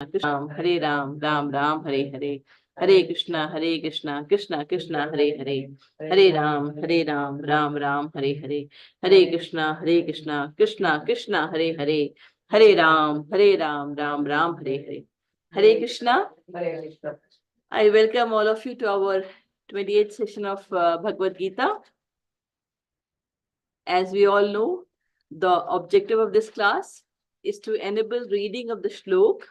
Krishna, Hare Ram, Ram Ram, Hare Hare, Hare Krishna, Krishna Krishna, Hare Hare, Hare Ram, Ram Ram, Hare Hare, Hare Krishna, Krishna Krishna, Hare Hare, Hare Ram, Ram Ram, Hare Hare, Hare Krishna. I welcome all of you to our 28th session of Bhagavad Gita. As we all know, the objective of this class is to enable reading of the shlok,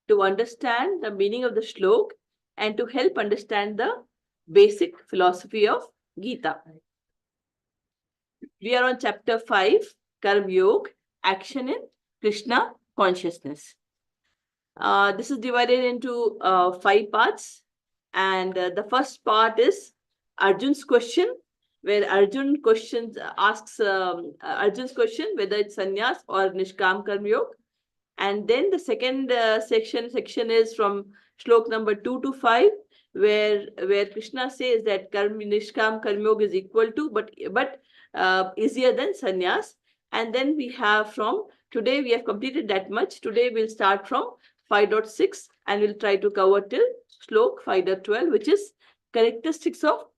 to understand the meaning of the shlok, and to help understand the basic philosophy of Gita. We are on chapter 5, Karma Yoga, action in Krishna consciousness. This is divided into 5 parts, and the first part is Arjun's question, where Arjun asks Arjun's question whether it's sannyas or nishkam karma yoga. And then the second section is from shlok number 2 to 5, where Krishna says that nishkam karma yoga is equal to but easier than sannyas. And then we have from today, we have completed that much. Today we'll start from 5.6 and we'll try to cover till shlok 5.12, which is characteristics of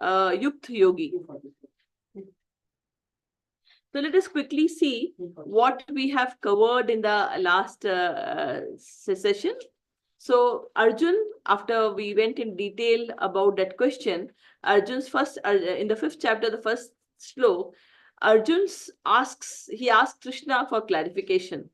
Yukt Yogi. So let us quickly see what we have covered in the last session. So Arjun, after we went in detail about that question, Arjun's first, in the 5th chapter, the first shlok, Arjun asks Krishna for clarification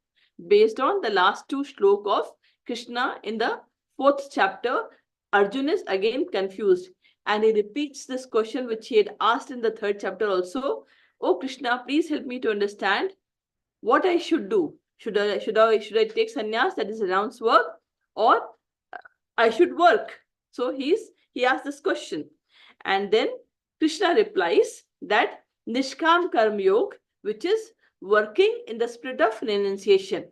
based on the last 2 shlok of Krishna. In the 4th chapter, Arjun is again confused and he repeats this question which he had asked in the 3rd chapter also. Oh Krishna, please help me to understand what I should do. Should I take sannyas, that is renounced work, or I should work? So he asked this question, and then Krishna replies that nishkam karma yoga, which is working in the spirit of renunciation.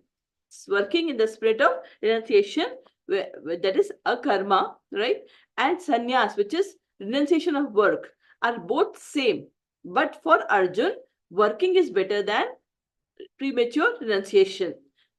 Working in the spirit of renunciation, that is a karma, right? And sannyas, which is renunciation of work, are both same. But for Arjun, working is better than premature renunciation.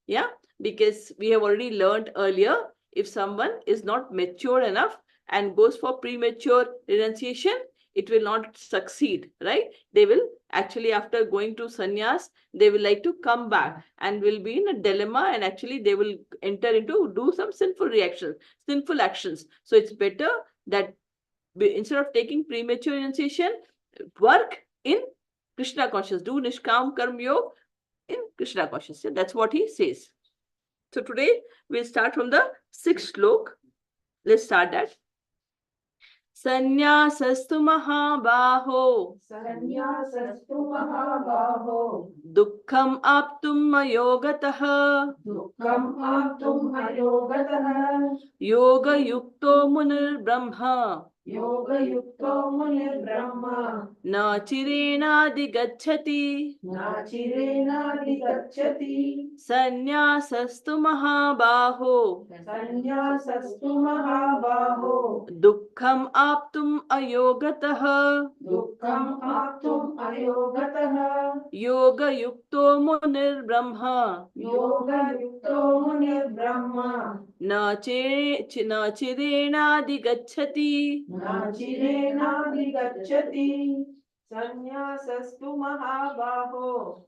Yeah, because we have already learned earlier, if someone is not mature enough and goes for premature renunciation, it will not succeed, right? They will actually, after going to sannyas, they will like to come back and will be in a dilemma, and actually they will enter into do some sinful actions. So it's better that instead of taking premature renunciation, work in Krishna consciousness, do nishkam karma yoga in Krishna consciousness. That's what he says. So today we'll start from the 6th shlok. Let's start that. Sanyasastu mahabaho dukkham aptum ayogatah yoga yukto munir brahma na chirena digacchati sanyasastu mahabaho dukkham aptum ayogatah yoga yukto munir brahma na chirena digacchati.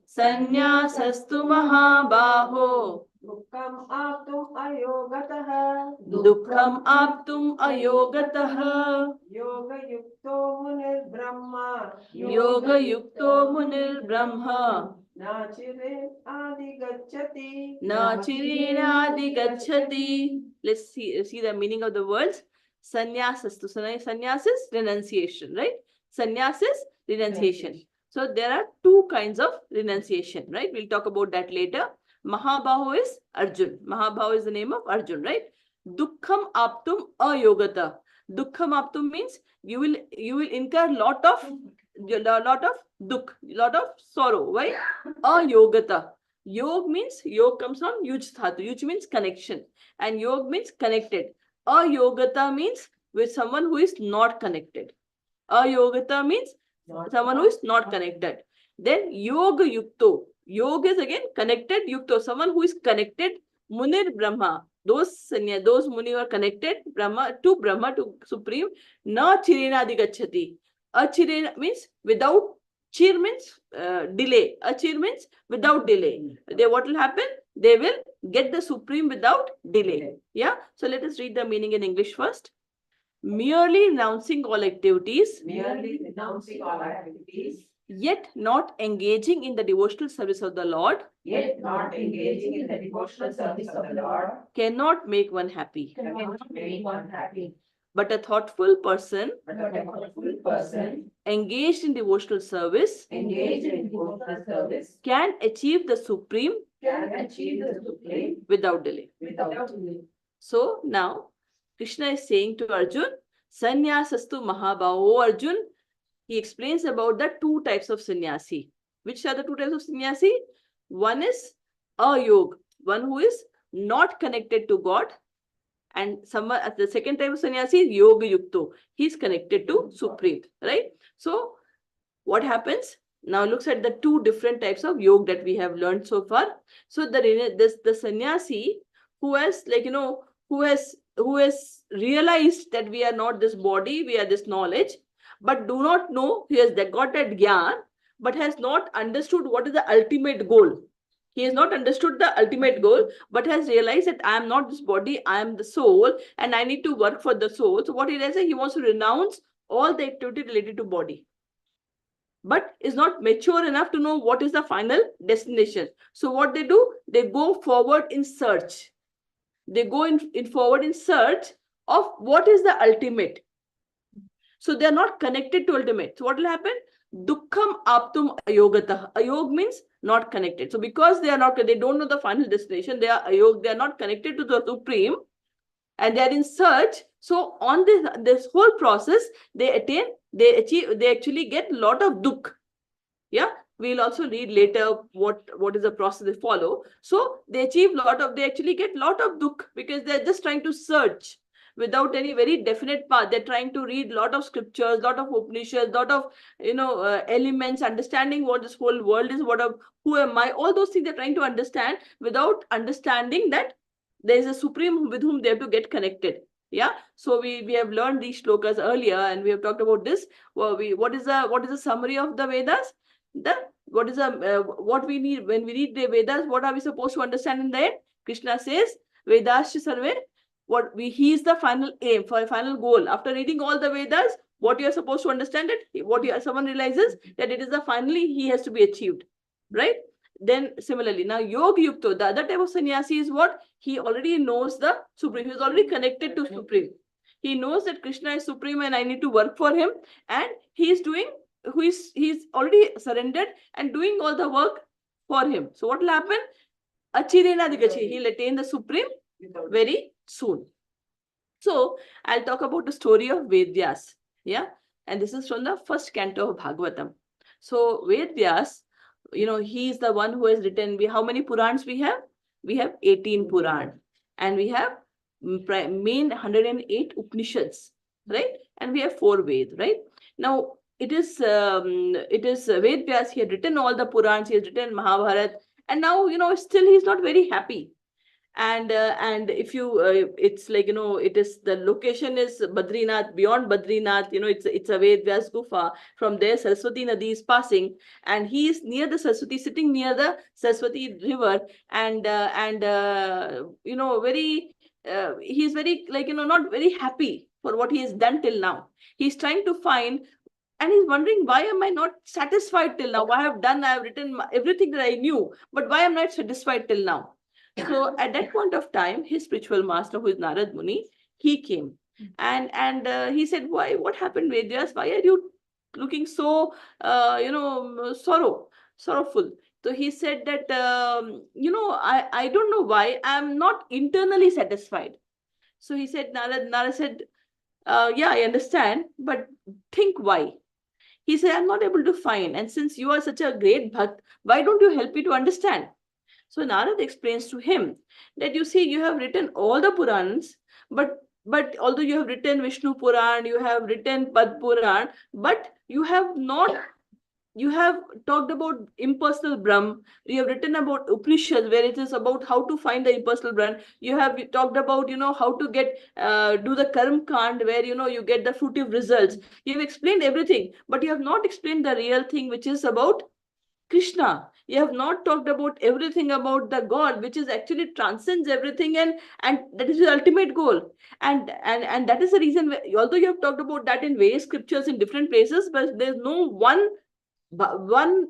Sanyasastu mahabaho dukkham aptum ayogatah yoga yukto munir brahma na chirena digacchati. Let's see the meaning of the words. Sanyasastu. Sannyas is renunciation, right? Sannyas is renunciation. So there are 2 kinds of renunciation, right? We'll talk about that later. Mahabaho is Arjun. Mahabaho is the name of Arjun, right? Dukkham aptum ayogata. Dukkham aptum means you will incur lot of dukh, lot of sorrow. Why? Ayogata. Yog means, yog comes from yuj dhatu. Yuj means connection, and yog means connected. Ayogata means with someone who is not connected. Ayogata means someone who is not connected. Then yoga yukto. Yoga is again connected. Yukto, someone who is connected Munir Brahma, those Muni were connected Brahma, to Supreme, na chirena adhigachati. Achirena means without, chir means delay. Achir means without delay. What will happen? They will get the Supreme without delay. Yeah. So let us read the meaning in English first. Merely renouncing all activities, yet not engaging in the devotional service of the Lord, cannot make one happy. But a thoughtful person, engaged in devotional service, can achieve the Supreme without delay. So now Krishna is saying to Arjun, Sannyasastu Mahabhavo. Oh Arjun, he explains about the two types of sannyasi. Which are the two types of sannyasi? One is a yog, one who is not connected to God, and the second type of sannyasi is yoga yukto. He is connected to Supreme, right? So what happens? Now looks at the two different types of yoga that we have learned so far. So the sannyasi who has who has realized that we are not this body, we are this knowledge, but do not know, he has got that gyan, but has not understood what is the ultimate goal. He has not understood the ultimate goal, but has realized that I am not this body, I am the soul, and I need to work for the soul. So what he does is he wants to renounce all the activity related to body, but is not mature enough to know what is the final destination. So what they do, they go forward in search. They go forward in search of what is the ultimate. So they are not connected to ultimate. So what will happen? Dukkham aptum ayogatah. Ayog means not connected. So because they don't know the final destination, they are ayog, they are not connected to the Supreme, and they are in search. So on this whole process, they actually get a lot of dukh. Yeah, we'll also read later what is the process they follow. So they actually get a lot of dukh because they're just trying to search without any very definite path. They're trying to read a lot of scriptures, lot of Upanishads, lot of elements, understanding what this whole world is, who am I, all those things they're trying to understand without understanding that there is a Supreme with whom they have to get connected. Yeah, so we have learned these shlokas earlier, and we have talked about this. Well, what is the summary of the Vedas? What we need when we read the Vedas? What are we supposed to understand in the end? Krishna says, Vedasya sarve. He is the final aim, for a final goal. After reading all the Vedas, what you are supposed to understand it, someone realizes that it is the finally he has to be achieved, right? Then similarly, now Yoga Yukto, the other type of sannyasi is what? He already knows the Supreme. He is already connected to Supreme. He knows that Krishna is Supreme and I need to work for him. And he's already surrendered and doing all the work for him. So what will happen? Achirena Digachi. He'll attain the Supreme very soon. So I'll talk about the story of Vedyas. Yeah. And this is from the first canto of Bhagavatam. So Vedyas, he is the one who has written, how many Purans we have? We have 18 Puran. And we have main 108 Upanishads, right? And we have 4 Ved, right? Now, it is Vedyas. He had written all the Purans, he has written Mahabharata, and now, still he's not very happy. And if you it's like it is, the location is Badrinath. Beyond Badrinath, it's a Vedyas Gufa. From there Saraswati Nadi is passing, and he is near the Saraswati, sitting near the Saraswati river, and very he's very not very happy for what he has done till now. He's trying to find, and he's wondering, why am I not satisfied till now? I have written everything that I knew, but why am I not satisfied till now? So at that point of time, his spiritual master, who is Narad Muni, he came, and he said, "Why? What happened, Vedyas? Why are you looking so sorrowful?" So he said that I don't know why I'm not internally satisfied. So he said, Narad said, "Yeah, I understand, but think why." He said, "I'm not able to find, and since you are such a great bhakt, why don't you help me to understand?" So Narad explains to him that, you see, you have written all the Purans, but although you have written Vishnu Puran, you have written Pad Puran, but you have not you have talked about impersonal Brahm. You have written about Upanishads, where it is about how to find the impersonal Brahm. You have talked about, how to get, do the Karm Kand, where, you get the fruitive results. You've explained everything, but you have not explained the real thing, which is about Krishna. You have not talked about everything about the God, which is actually transcends everything, and that is the ultimate goal. And that is the reason, although you have talked about that in various scriptures in different places, but there's no one Puran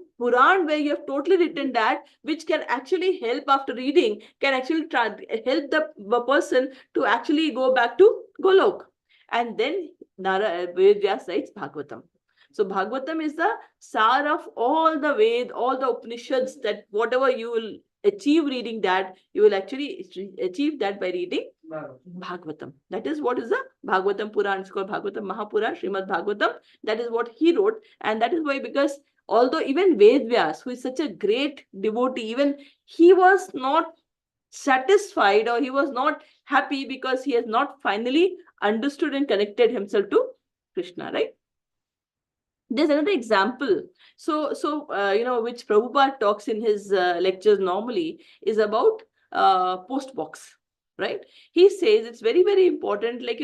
where you have totally written that, which can actually help after reading, can actually help the person to actually go back to Golok. And then Ved Vyas writes Bhagavatam. So Bhagavatam is the sar of all the Ved, all the Upanishads, that whatever you will achieve reading that, you will actually achieve that by reading Bhagavatam. That is what is the Bhagavatam Puran. It's called Bhagavatam Mahapura, Srimad Bhagavatam. That is what he wrote. And that is why, because although even Ved Vyas, who is such a great devotee, even he was not satisfied, or he was not happy, because he has not finally understood and connected himself to Krishna, right? There's another example. Which Prabhupada talks in his lectures normally, is about post box, right? He says it's very, very important. Like,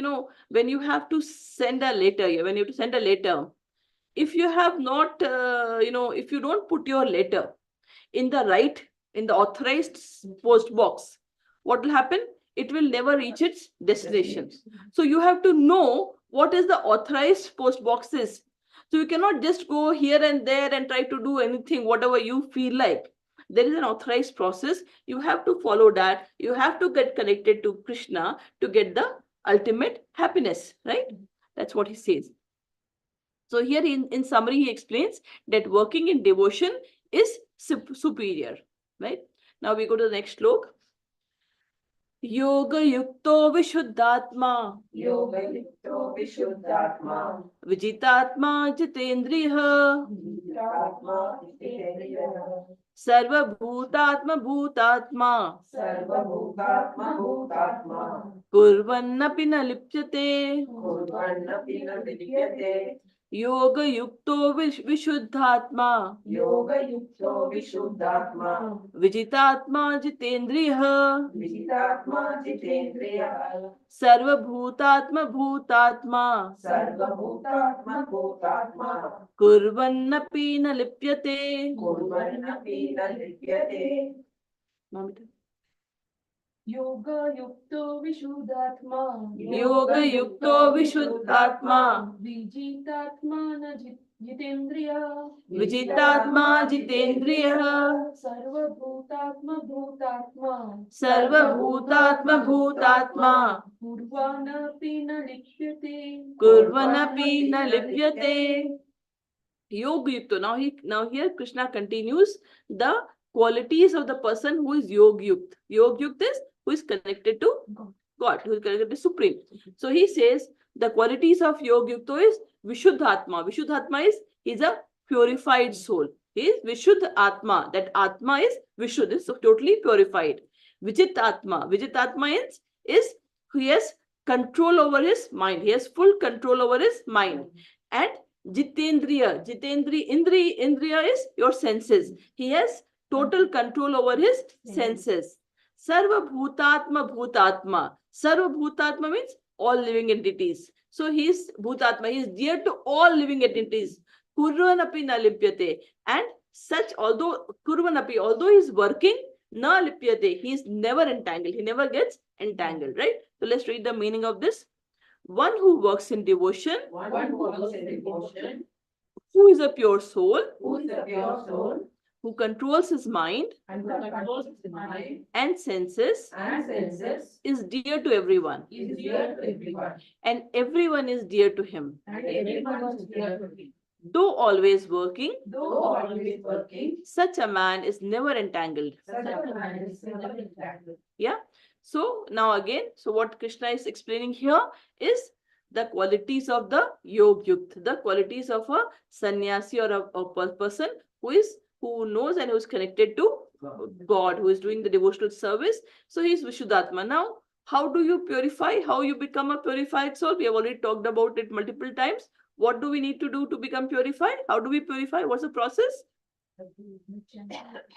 when you have to send a letter, when you have to send a letter, if you have not, if you don't put your letter in the authorized post box, what will happen? It will never reach its destination. So you have to know what is the authorized post box is. So you cannot just go here and there and try to do anything, whatever you feel like. There is an authorized process. You have to follow that. You have to get connected to Krishna to get the ultimate happiness, right? That's what he says. So here in summary, he explains that working in devotion is superior, right? Now we go to the next slok. Yoga yukto vishuddhatma. Yoga yukto vishuddhatma. Vijitatma jitendriya. Vijitatma jitendriya. Sarvabhutatma bhutatma. Sarvabhutatma bhutatma. Kurvannapi na lipyate. Kurvannapi na lipyate. Yoga yukto vishuddhatma. Yoga yukto vishuddhatma. Vijitatma jitendriya. Vijitatma jitendriya. Sarvabhutatma bhutatma. Sarvabhutatma bhutatma. Kurvannapi na lipyate. Kurvannapi na lipyate. Yoga yukto vishuddhatma. Yoga yukto vishuddhatma. Vijitatma na jitendriya. Vijitatma jitendriya. Sarvabhutatma bhutatma. Sarvabhutatma bhutatma. Kurvanapi na lipyate. Kurvanapi na lipyate. Yoga yukto. Now here Krishna continues the qualities of the person who is yoga yukt. Yoga yukt is who is connected to God, who is connected to Supreme. So he says the qualities of yoga yukto is Vishuddhatma. Vishuddhatma is he's a purified soul. He is Vishuddha Atma. That Atma is Vishuddha, is so totally purified. Vijitatma. Vijitatma is he has control over his mind. He has full control over his mind. And Jitendriya. Indriya is your senses. He has total control over his senses. Sarva Bhutatma Bhutatma. Sarva Bhutatma means all living entities. So he is Bhutatma. He is dear to all living entities. Kurvanapi na lipyate. And such, although Kurvanapi, although he is working, na lipyate. He is never entangled. He never gets entangled, right? So let's read the meaning of this. One who works in devotion. One who works in devotion. Who is a pure soul. Who is a pure soul. Who controls his mind And controls his mind and senses is dear to everyone. Is dear to everyone. And everyone is dear to him. And everyone is dear to him. Though always working, Such a man is never entangled. a man is never entangled. Yeah. So now again, so what Krishna is explaining here is the qualities of the Yog Yukt, the qualities of a sannyasi or a person who knows and who is connected to God, who is doing the devotional service. So he is Vishuddhatma. Now, how do you purify? How you become a purified soul? We have already talked about it multiple times. What do we need to do to become purified? How do we purify? What's the process?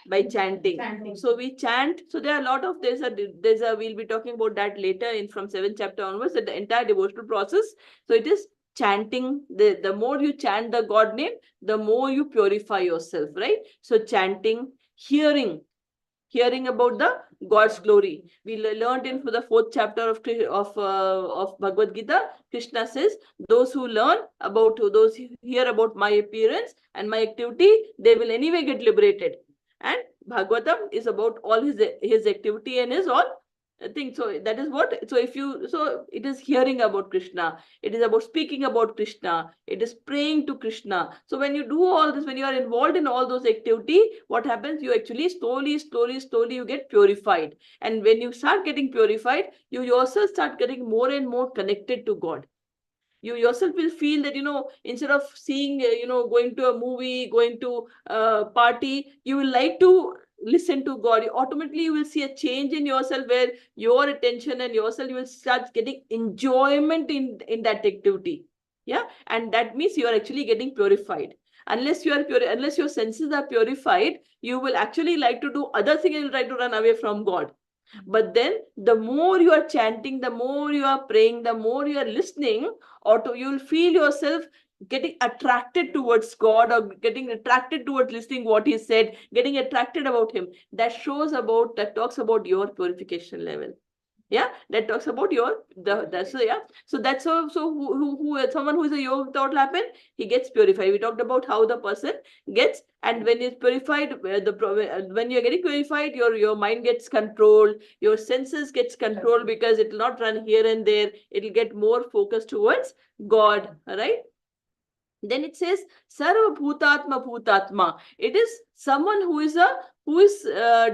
By chanting. So we chant. So there are a lot of we'll be talking about that later in from 7th chapter onwards, that the entire devotional process. So it is chanting. The more you chant the God name, the more you purify yourself, right? So chanting, hearing about the God's glory. We learned in the 4th chapter of Bhagavad Gita. Krishna says, those who those who hear about my appearance and my activity, they will anyway get liberated. And Bhagavatam is about all his activity and his all thing. So that is what. So it is hearing about Krishna. It is about speaking about Krishna. It is praying to Krishna. So when you do all this, when you are involved in all those activity, what happens? You actually slowly you get purified. And when you start getting purified, you yourself start getting more and more connected to God. You yourself will feel that, instead of seeing, going to a movie, going to a party, you will like to listen to God. Automatically you will see a change in yourself, where your attention and yourself, you will start getting enjoyment in that activity. Yeah. And that means you are actually getting purified. Unless unless your senses are purified, you will actually like to do other things and you'll try to run away from God. But then the more you are chanting, the more you are praying, the more you are listening, you'll feel yourself getting attracted towards God, or getting attracted towards listening what he said, getting attracted about him. That talks about your purification level. Yeah, that talks about so that's someone who is a yoga, what will happen? He gets purified. We talked about how the person gets, and when it's purified, when you're getting purified, your mind gets controlled, your senses gets controlled, because it will not run here and there. It will get more focused towards God. Right? Then it says Sarva Bhutatma Bhutatma. It is someone who is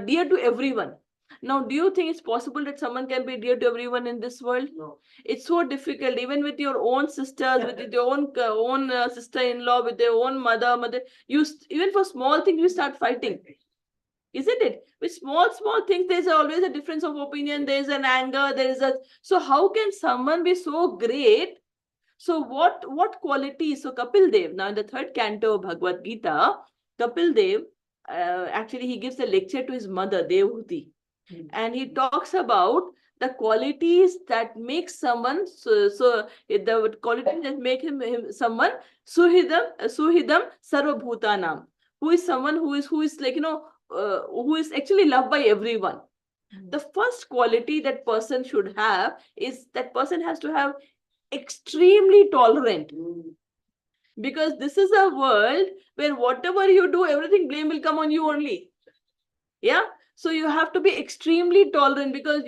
dear to everyone. Now, do you think it's possible that someone can be dear to everyone in this world? No. It's so difficult, even with your own sisters, with your own sister-in-law, with your own mother. Even for small things, you start fighting, isn't it? With small things, there's always a difference of opinion. There's an anger. So how can someone be so great? So what qualities? So Kapil Dev, now in the 3rd canto of Bhagavad Gita, Kapil Dev, actually he gives a lecture to his mother, Devhuti. And he talks about the qualities that make someone, the qualities that make him someone Suhidam Sarvabhutanam, who is someone who is like, who is actually loved by everyone. The first quality that person should have is that person has to have extremely tolerant, because this is a world where whatever you do, everything blame will come on you only. Yeah. So you have to be extremely tolerant, because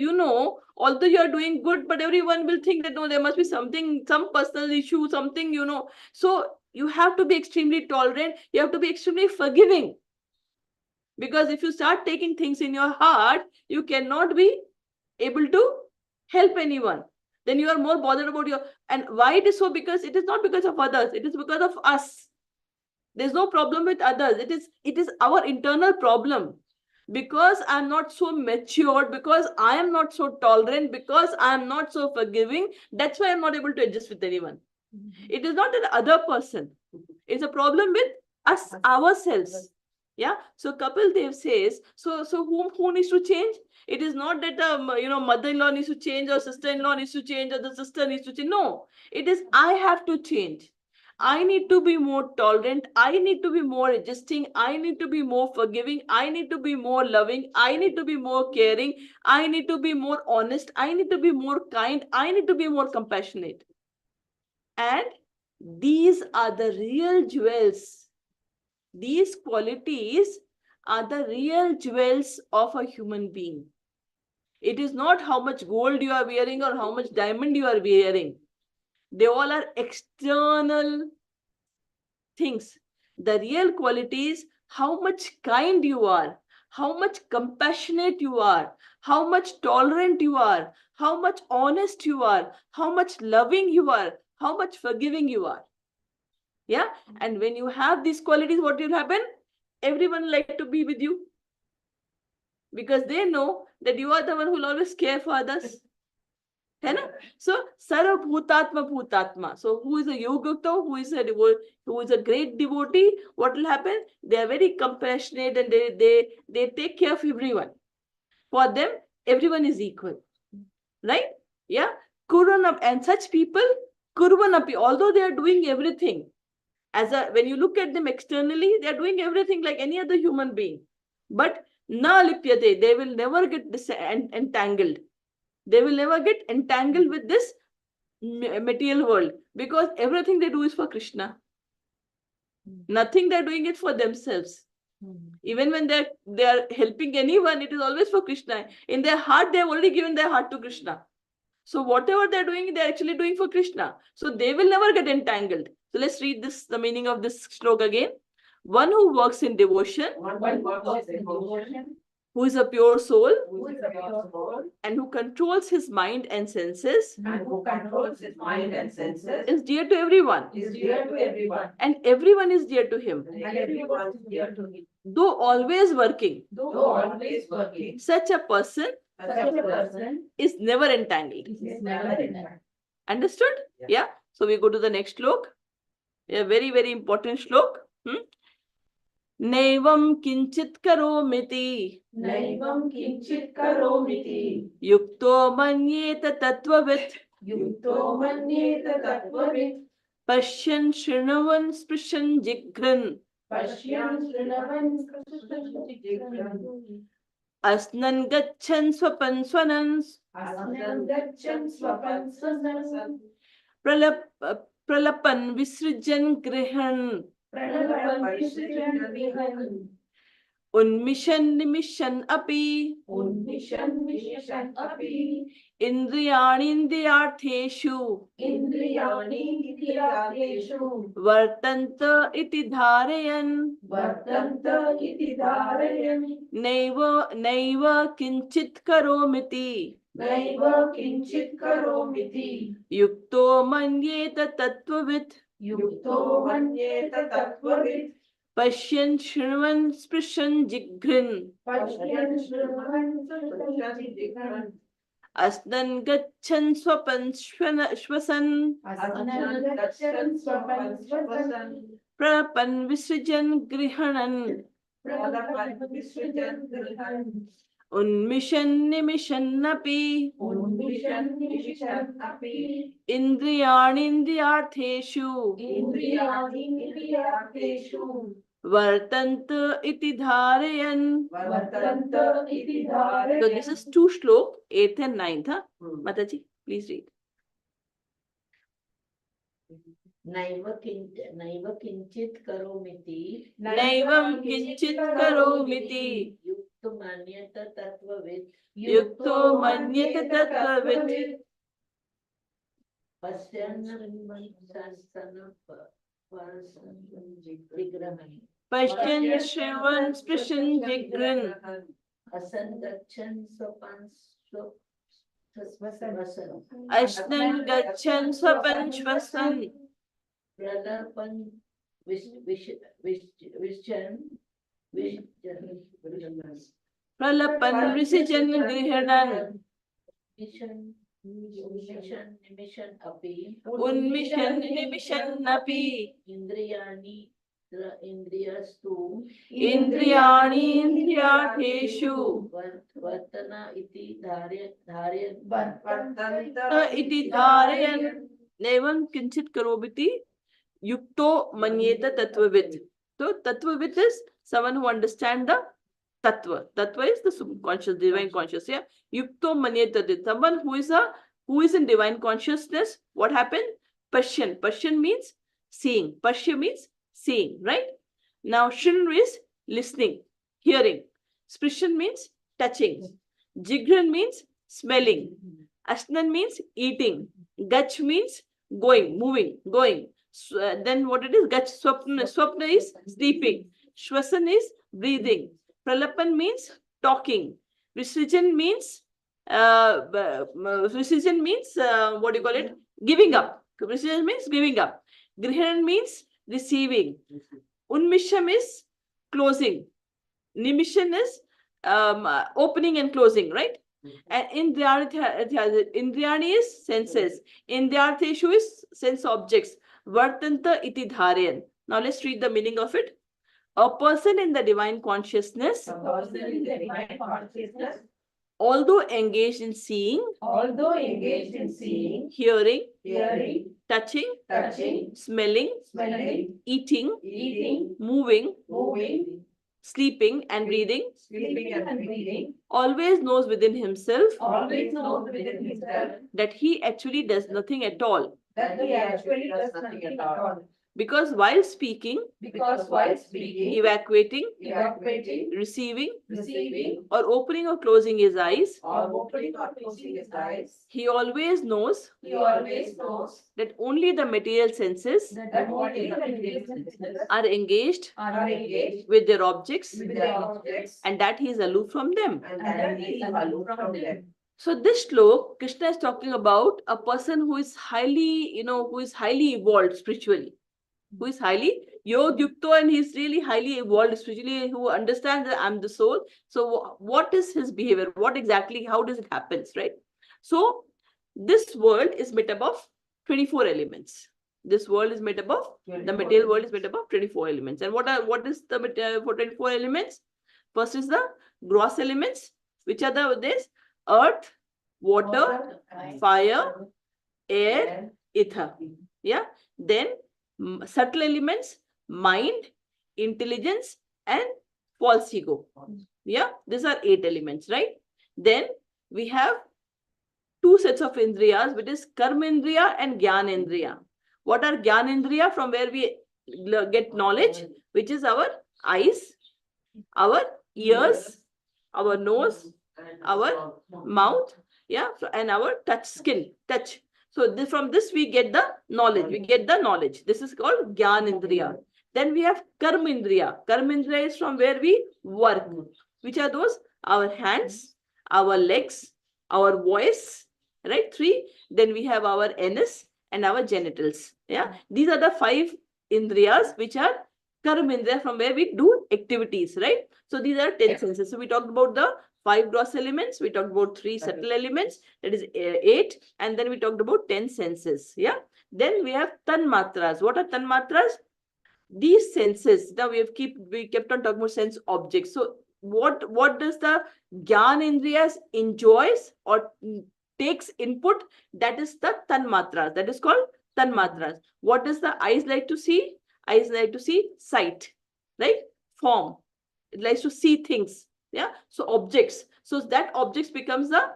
although you are doing good, but everyone will think that no, there must be some personal issue, something. So you have to be extremely tolerant. You have to be extremely forgiving, because if you start taking things in your heart, you cannot be able to help anyone. Then you are more bothered about and why it is so? Because it is not because of others, it is because of us. There's no problem with others. It is our internal problem. Because I'm not so matured, because I am not so tolerant, because I am not so forgiving, that's why I'm not able to adjust with anyone. It is not the other person. It's a problem with us, ourselves. Yeah. So Kapil Dev says, so who needs to change? It is not that mother-in-law needs to change, or sister-in-law needs to change, or the sister needs to change. No, it is I have to change. I need to be more tolerant. I need to be more adjusting. I need to be more forgiving. I need to be more loving. I need to be more caring. I need to be more honest. I need to be more kind. I need to be more compassionate. And these are the real jewels. These qualities are the real jewels of a human being. It is not how much gold you are wearing or how much diamond you are wearing. They all are external things. The real quality is how much kind you are, how much compassionate you are, how much tolerant you are, how much honest you are, how much loving you are, how much forgiving you are. Yeah. And when you have these qualities, what will happen? Everyone will like to be with you, because they know that you are the one who will always care for others. है ना? So Sarva Bhutatma Bhutatma. So who is a yogakta, who is a great devotee, what will happen? They are very compassionate and they take care of everyone. For them, everyone is equal. Right? Yeah. Kurvanap, and such people, Kurvanapi, although they are doing everything, when you look at them externally, they are doing everything like any other human being. But na lipyate, they will never get entangled. They will never get entangled with this material world, because everything they do is for Krishna. Nothing they're doing it for themselves. Even when they are helping anyone, it is always for Krishna. In their heart, they have already given their heart to Krishna. So whatever they're doing, they're actually doing for Krishna. So they will never get entangled. So let's read the meaning of this shloka again. One who works in devotion, who is a pure soul, and who controls his mind and senses, is dear to everyone. And everyone is dear to him. Though always working, such a person is never entangled. Understood? Yeah. So we go to the next shlok. A very, very important shlok. Naivam kinchit karomiti. Naivam kinchit karomiti. Yukto manyeta tattvavit. Yukto manyeta tattvavit. Pashyan shrunavan sprishan jigran. Pashyan shrunavan sprishan. Asnan gachan swapan swanan. Asnan gachan swapan swanan. Pralapan visrijan grihan. Pralapan visrijan vihan. Unmishan nimishan api. Unmishan vishan api. Indriyani indriyartheshu. Indriyani indriyateshu. Vartanta iti dharayan. Vartanta iti dharayan. Naiva kinchit karomiti. Naiva kinchit karomiti. Yukto manyeta tattvavit. Yukto manyeta tattvavit. Pashyan shrunavan sprishan jigrin. Pashyan shrunavan sprishan jigran. Asnan gachan swapan shwasan. Asnan gachan swapan swasan. Prapan visrijan grihanan. Pralapan visrijan grihan. Unmishan nimishan api. Unmishan vishan api. Indriyani indriyartheshu. Indriyani indriyateshu. Vartanta iti dharayan. Vartanta iti dharayan. So this is two shlok, 8th and 9th. Huh? Mataji, please read. नैव किंचित करोमिति Naivam kinchit karomiti. युक्त मान्यत तत्ववित् Yukto manyata tattvavit. पश्यन् जिग्रहन् Pashyan shrivan sprishan jigran. असन् गच्छन् स्वपन् स्वसन् Ashnan gachan swapan shwasan. प्रलपन् विश्चन् Pralapan visijan grihanan. निमिषन् अपि Unmishan nimishan api. इन्द्रियाणि इन्द्रियस्तु Indriyani indriyartheshu. वर्तना इति धारयन् Iti dharayan. Naivam kinchit karobiti. Yukto manyeta tattvavit. So tattvavit is someone who understands the tattva. Tattva is the subconscious, divine conscious. Yeah. Yukto manyeta. Someone who is in divine consciousness. What happened? Pashyan. Pashyan means seeing. Pashya means seeing, right? Now shin is listening, hearing. Sprishan means touching. Jigran means smelling. Asnan means eating. Gach means going, moving, going. Then what it is? Gach swapna. Swapna is sleeping. Shwasan is breathing. Pralapan means talking. Visrijan means what do you call it? Giving up. Visrijan means giving up. Grihan means receiving. Unmisham is closing. Nimishan is opening and closing, right? And Indriyani is senses. Indriyartheshu is sense objects. Vartanta iti dharayan. Now let's read the meaning of it. A person in the divine consciousness, A person in the divine consciousness, although engaged in seeing, although engaged in seeing, hearing, hearing, touching, touching, smelling, smelling, eating, eating, moving, moving, sleeping, and breathing, sleeping and breathing, always knows within himself always knows within himself that he actually does nothing at all. that he actually does nothing at all. Because while speaking, Because while speaking, evacuating, evacuating, receiving, receiving, or opening or closing his eyes, or opening or closing his eyes, he always knows he always knows that only the material senses that only the material senses are engaged are engaged with their objects with their objects, and that he is aloof from them. and that he is aloof from them. So this shlok, Krishna is talking about a person who is highly, who is highly evolved spiritually, who is highly yogyukto, and he's really highly evolved spiritually, who understands that I'm the soul. So what is his behavior? What exactly, how does it happen, right? So this world is made up of 24 elements. This world is made up of, the material world is made up of 24 elements. And what is the 24 elements? First is the gross elements, which are this earth, water, fire, air, ether. Yeah. Then subtle elements, mind, intelligence, and false ego. Yeah. These are 8 elements, right? Then we have 2 sets of indriyas, which is karmendriya and gyanendriya. What are gyanendriya? From where we get knowledge, which is our eyes, our ears, our nose, our mouth, yeah, and our touch skin, touch. So from this we get the knowledge. We get the knowledge. This is called Gyanendriya. Then we have Karmendriya. Karmendriya is from where we work. Which are those? Our hands, our legs, our voice, right? 3. Then we have our anus and our genitals. Yeah, these are the 5 indriyas which are Karmendriya, from where we do activities, right? So these are 10 senses. So we talked about the 5 gross elements. We talked about 3 subtle elements, that is 8. And then we talked about 10 senses. Yeah. Then we have tanmatras. What are tanmatras? These senses. Now we kept on talking about sense objects. So what does the Gyanendriyas enjoys or takes input? That is the tanmatras. That is called tanmatras. What does the eyes like to see? Eyes like to see sight, right? Form. It likes to see things. Yeah. So objects. So that objects becomes the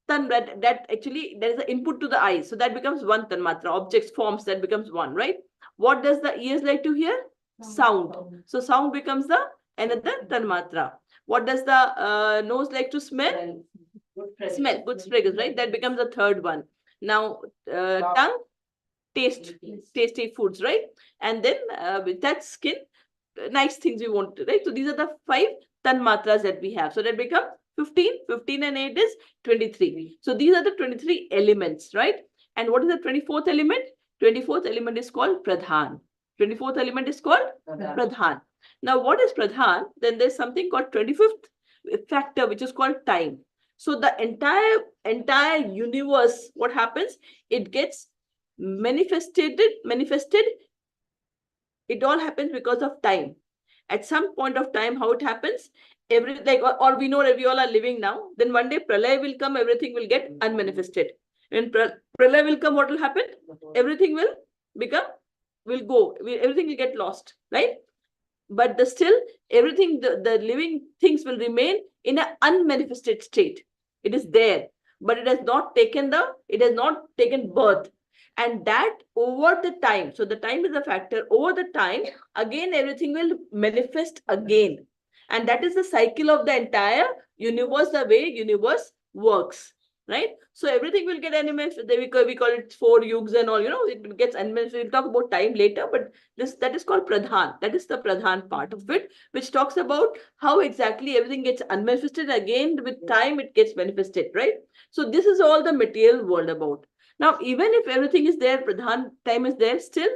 tan, that actually there is an input to the eyes. So that becomes 1 tanmatra. Objects, forms, that becomes 1, right? What does the ears like to hear? Sound. So sound becomes the another tanmatra. What does the nose like to smell? Smell. Good fragrance, right? That becomes the 3rd one. Now tongue, taste, tasty foods, right? And then with that skin, nice things we want to, right? So these are the 5 tanmatras that we have. So that becomes 15. 15 and 8 is 23. So these are the 23 elements, right? And what is the 24th element? 24th element is called pradhan. 24th element is called pradhan. Now what is pradhan? Then there's something called 25th factor, which is called time. So the entire universe, what happens? It gets manifested. It all happens because of time. At some point of time, how it happens? Or we know that we all are living now. Then one day pralaya will come, everything will get unmanifested. When pralaya will come, what will happen? Everything will go. Everything will get lost, right? But still, everything, the living things will remain in an unmanifested state. It is there, but it has not taken birth. And that over the time, so the time is a factor, over the time, again, everything will manifest again. And that is the cycle of the entire universe, the way universe works, right? So everything will get animated. We call it 4 yugs and all, it gets animated. We'll talk about time later, but that is called pradhan. That is the pradhan part of it, which talks about how exactly everything gets unmanifested. Again, with time, it gets manifested, right? So this is all the material world about. Now, even if everything is there, pradhan time is there, still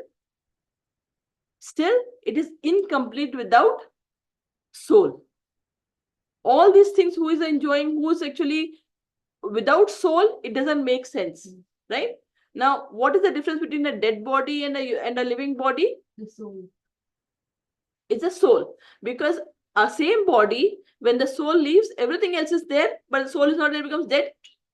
it is incomplete without soul. all these things, who is enjoying, who is actually without soul, it doesn't make sense, right? Now, what is the difference between a dead body and a living body? The soul. It's a soul, because a same body, when the soul leaves, everything else is there, but the soul is not there, it becomes dead,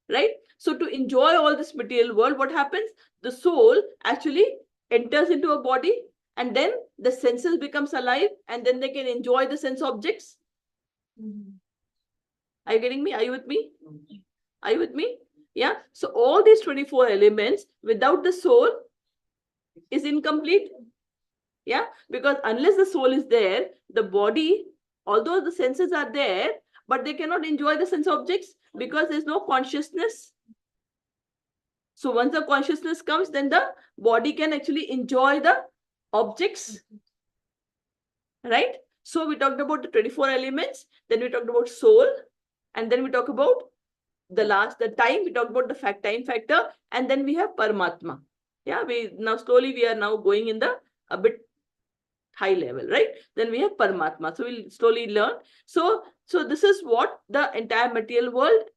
right? So to enjoy all this material world, what happens? The soul actually enters into a body, and then the senses becomes alive, and then they can enjoy the sense objects. Are you getting me? Are you with me? Are you with me? Yeah. So all these 24 elements without the soul is incomplete. Yeah. Because unless the soul is there, the body, although the senses are there, but they cannot enjoy the sense objects because there's no consciousness. So once the consciousness comes, then the body can actually enjoy the objects. Right? So we talked about the 24 elements, then we talked about soul, and then we talk about the time, we talked about the time factor, and then we have Paramatma. Yeah, we are now going in the a bit high level, right? Then we have Paramatma. So we'll slowly learn. So this is what the entire material world.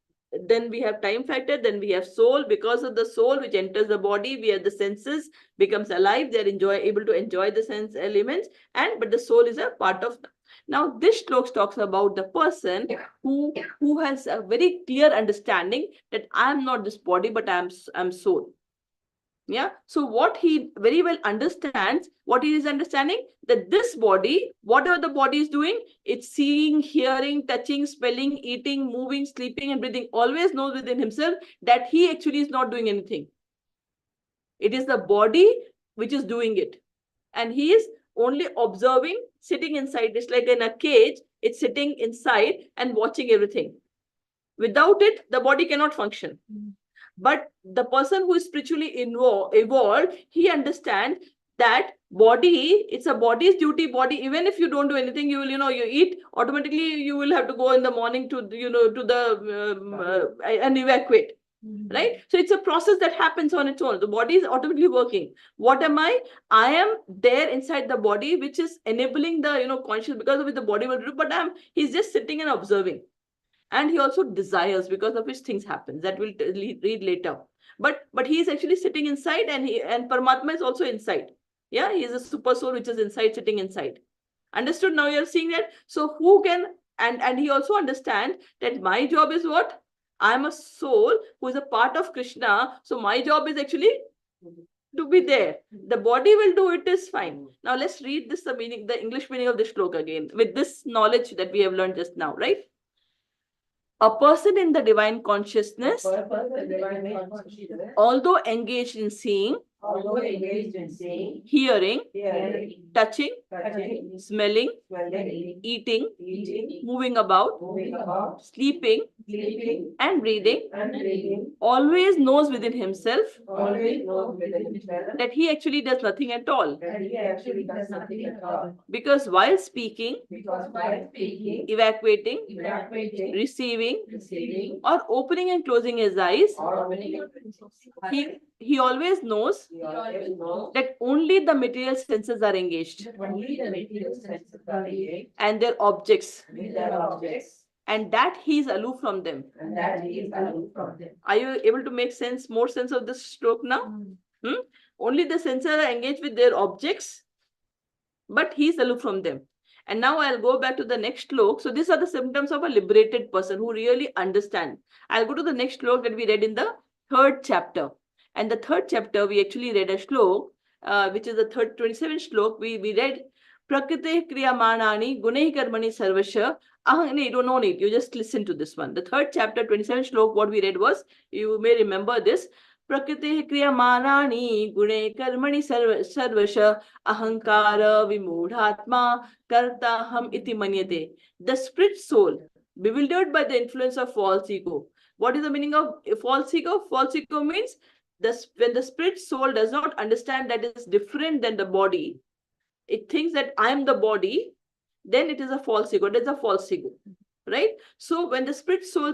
Then we have time factor, then we have soul. Because of the soul which enters the body, we have the senses, becomes alive, they are able to enjoy the sense elements, but the soul is a part of them. Now this Shlokas talks about the person who has a very clear understanding that I am not this body, but I am soul. Yeah. So what he very well understands, what he is understanding, that this body, whatever the body is doing, it's seeing, hearing, touching, smelling, eating, moving, sleeping, and breathing, always knows within himself that he actually is not doing anything. It is the body which is doing it. And he is only observing, sitting inside. It's like in a cage, it's sitting inside and watching everything. Without it, the body cannot function. But the person who is spiritually evolved, he understands that body, it's a body's duty. Body, even if you don't do anything, you will, you eat, automatically you will have to go in the morning to, to the, and evacuate. Right? So it's a process that happens on its own. The body is automatically working. What am I? I am there inside the body, which is enabling the, conscious, because of which the body will do, but he's just sitting and observing. And he also desires, because of which things happen. That we'll read later. But he is actually sitting inside, and Paramatma is also inside. Yeah, he is a super soul which is inside, sitting inside. Understood? Now you're seeing that. So who can, and he also understands that my job is what? I'm a soul who is a part of Krishna. So my job is actually to be there. The body will do it, is fine. Now let's read this, the English meaning of this shloka again, with this knowledge that we have learned just now, right? A person in the divine consciousness, although engaged in seeing, hearing, touching, smelling, eating, moving about, sleeping, and breathing, always knows within himself that he actually does nothing at all. Because while speaking, evacuating, receiving, or opening and closing his eyes, he always knows that only the material senses are engaged and their objects, and that he is aloof from them. Are you able to make more sense of this stroke now? Only the senses are engaged with their objects, but he is aloof from them. And now I'll go back to the next slok. So these are the symptoms of a liberated person who really understands. I'll go to the next slok that we read in the 3rd chapter. And the 3rd chapter, we actually read a slok, which is the 27th slok. We read, Prakrite kriyamanani gunehi karmani sarvasha. You don't need. You just listen to this one. The 3rd chapter, 27th slok, what we read was, you may remember this, Prakrite kriyamanani gune karmani sarvasha ahankara vimudhatma kartaham iti manyate. The spirit soul, bewildered by the influence of false ego. What is the meaning of false ego? False ego means when the spirit soul does not understand that it is different than the body, it thinks that I am the body, then it is a false ego. It is a false ego. Right? So when the spirit soul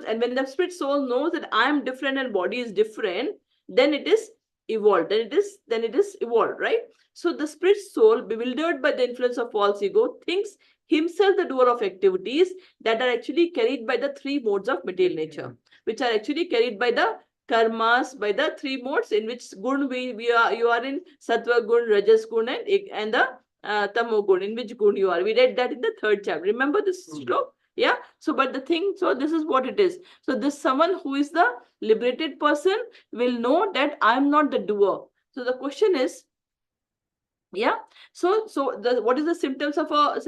knows that I am different and body is different, then it is evolved. Then it is evolved, right? So the spirit soul, bewildered by the influence of false ego, thinks himself the doer of activities that are actually carried by the three modes of material nature, which are actually carried by the karmas, by the three modes in which gun you are in sattva gun, rajas gun, and the tamo gun, in which gun you are. We read that in the third chapter. Remember this shlok? Yeah. So, but the thing, so this is what it is. So, this someone who is the liberated person will know that I am not the doer. So, the question is, yeah. So what is the symptoms of a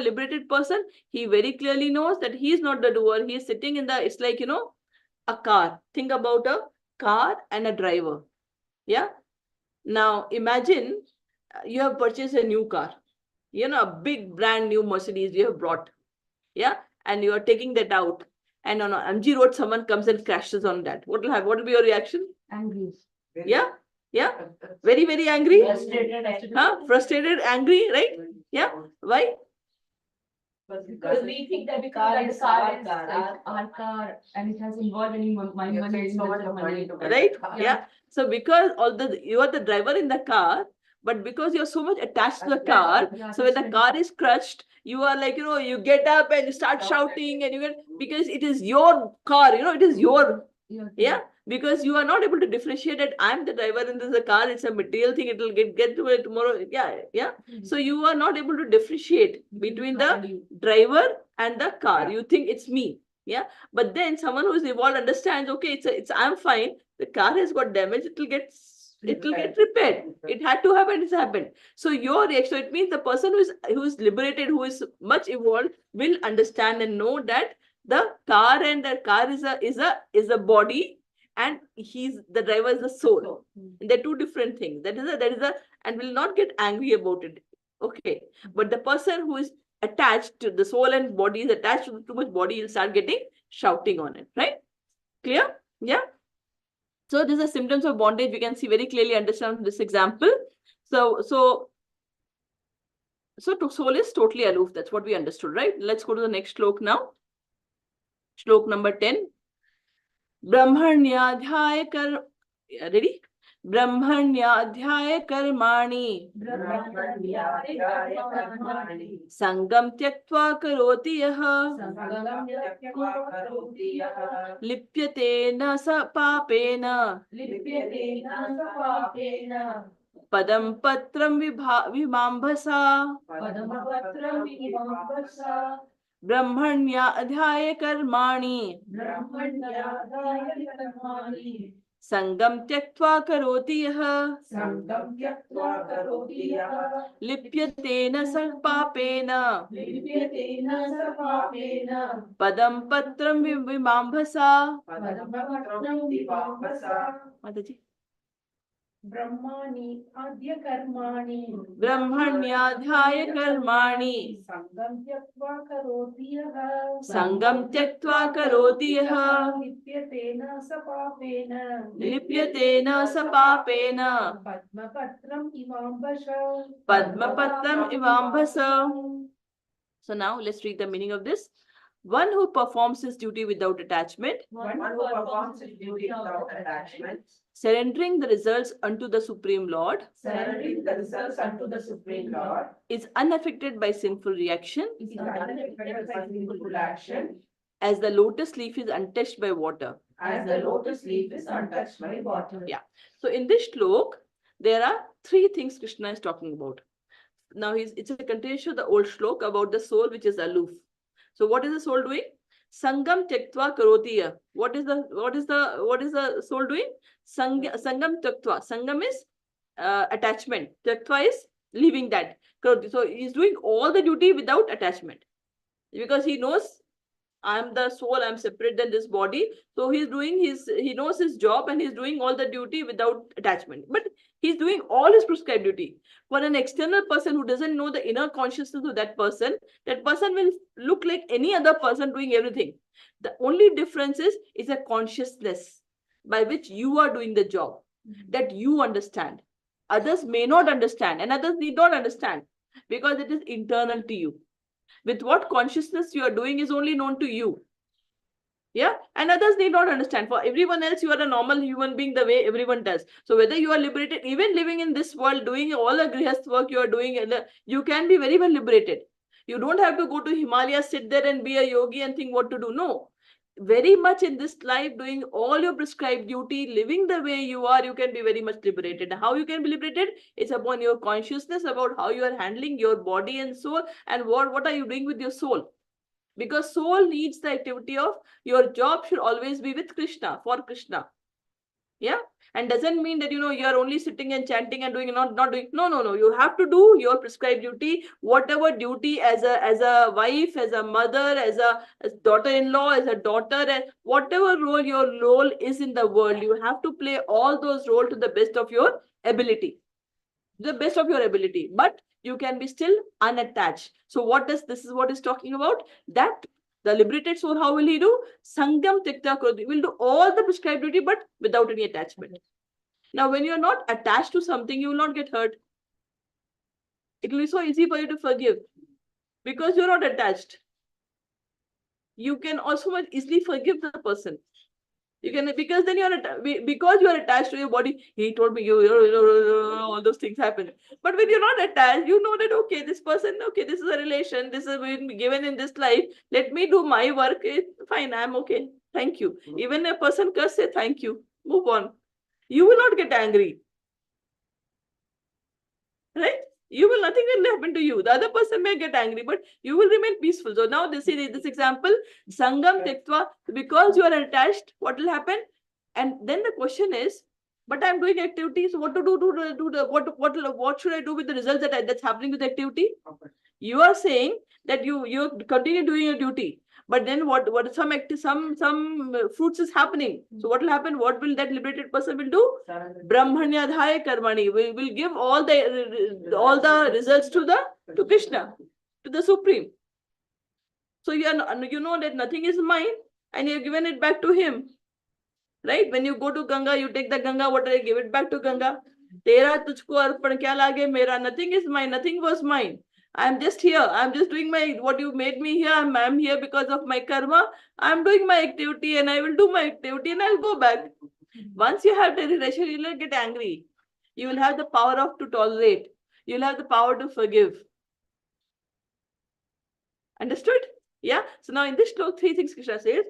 liberated person? He very clearly knows that he is not the doer. He is sitting in the, it's like, you know, a car. Think about a car and a driver. Yeah. Now imagine you have purchased a new car, you know, a big brand new Mercedes you have brought. Yeah. And you are taking that out. And on a MG road, someone comes and crashes on that. What will be your reaction? Angry. Yeah. Yeah. Very, very angry. Frustrated. Frustrated, angry, right? Yeah. Why? Because we think that because the car is like our car and it has involved any my money, so much of money. Right? Yeah. So because you are the driver in the car, but because you're so much attached to the car, so when the car is crushed, you are like, you know, you get up and you start shouting and you get, because it is your car, you know, it is your, yeah, because you are not able to differentiate that I'm the driver and this is a car, it's a material thing, it will get to it tomorrow. Yeah, yeah. So you are not able to differentiate between the driver and the car. You think it's me. Yeah. But then someone who is evolved understands, okay, it's I'm fine. The car has got damaged, it will get repaired. It had to happen, it's happened. So your reaction, so it means the person who is liberated, who is much evolved, will understand and know that the car is a body and the driver is the soul. And they're two different things. That is and will not get angry about it. Okay. But the person who is attached to the soul and body is attached to too much body, he'll start getting shouting on it. Right? Clear? Yeah. So these are symptoms of bondage. We can see very clearly, understand from this example. So soul is totally aloof. That's what we understood, right? Let's go to the next shlok now. Shlok number 10. Brahmanyadhyaya ready? Brahmanyadhyaya karmani sangam tyaktva karoti yaha lipyate na sa papena padam patram vimambhasa brahmanyadhyaya karmani sangam tyaktva karoti yaha lipyate na sa papena padam patram vimambhasa. Mataji. Brahmanyadhyaya karmani sangam tyaktva karoti yaha lipyate na sa papena padmapatram imambhasa. So now let's read the meaning of this. One who performs his duty without attachment, surrendering the results unto the Supreme Lord, is unaffected by sinful reaction, as the lotus leaf is untouched by water. Yeah. So in this shlok, there are three things Krishna is talking about. Now it's a continuation of the old shlok about the soul which is aloof. So what is the soul doing? Sangam tyaktva karotiya. What is the soul doing? Sangam tyaktva. Sangam is attachment. Tyaktva is leaving that. So he's doing all the duty without attachment, because he knows I'm the soul, I'm separate than this body. So he knows his job and he's doing all the duty without attachment. But he's doing all his prescribed duty. For an external person who doesn't know the inner consciousness of that person will look like any other person doing everything. The only difference is a consciousness by which you are doing the job, that you understand. Others may not understand and others need not understand because it is internal to you. With what consciousness you are doing is only known to you. Yeah, and others need not understand. For everyone else, you are a normal human being the way everyone does. So whether you are liberated, even living in this world, doing all the grihast work you are doing, you can be very well liberated. You don't have to go to Himalayas, sit there and be a yogi and think what to do. No. Very much in this life, doing all your prescribed duty, living the way you are, you can be very much liberated. How you can be liberated? It's upon your consciousness about how you are handling your body and soul, and what are you doing with your soul. Because soul needs the activity of your job should always be with Krishna, for Krishna. Yeah, and doesn't mean that you are only sitting and chanting and doing not doing. No. You have to do your prescribed duty, whatever duty as a wife, as a mother, as daughter-in-law, as a daughter, and whatever your role is in the world, you have to play all those roles to the best of your ability, but you can be still unattached. So this is what is talking about, that the liberated soul, how will he do? Sangam tikta kroti, will do all the prescribed duty but without any attachment. Now when you are not attached to something, you will not get hurt. It will be so easy for you to forgive because you are not attached. You can also much easily forgive the person. You can, because then because you are attached to your body. He told me all those things happen. But when you're not attached, you know that okay, this person, okay, this is a relation, this is being given in this life. Let me do my work. It's fine, I'm okay. Thank you. Even a person curse, say thank you. Move on. You will not get angry. Right? Nothing will happen to you. The other person may get angry, but you will remain peaceful. So now this example, Sangam Tektva, because you are attached, what will happen? And then the question is, but I'm doing activities, what to do what should I do with the results that's happening with the activity? You are saying that you continue doing your duty, but then what some fruits is happening. So what will happen? What will that liberated person will do? Brahmanyadhaya karmani, will give all the results to Krishna, to the Supreme. So you know that nothing is mine, and you have given it back to him. Right? When you go to Ganga, you take the Ganga water, you give it back to Ganga. Tera tujhko arpan kya lage mera, nothing is mine, nothing was mine. I'm just here. I'm just doing what you made me here. I'm here because of my karma. I'm doing my activity and I will do my activity and I'll go back. Once you have the relation, you will get angry. You will have the power to tolerate. You'll have the power to forgive. Understood? Yeah. So now in this talk, three things Krishna says.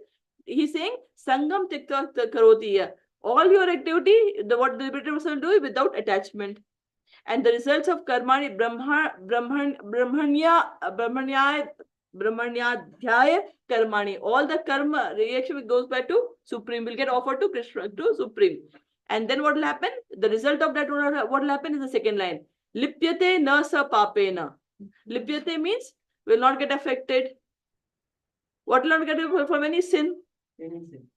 He's saying, Sangam tikta karoti. All your activity, what the liberated person will do is without attachment. And the results of karmani, brahmanyadhyaya karmani, all the karma reaction goes back to Supreme, will get offered to Krishna, to Supreme. And then what will happen? The result of that, what will happen is the second line. Lipyate na sa papena. Lipyate means will not get affected. What will not get affected from any sin?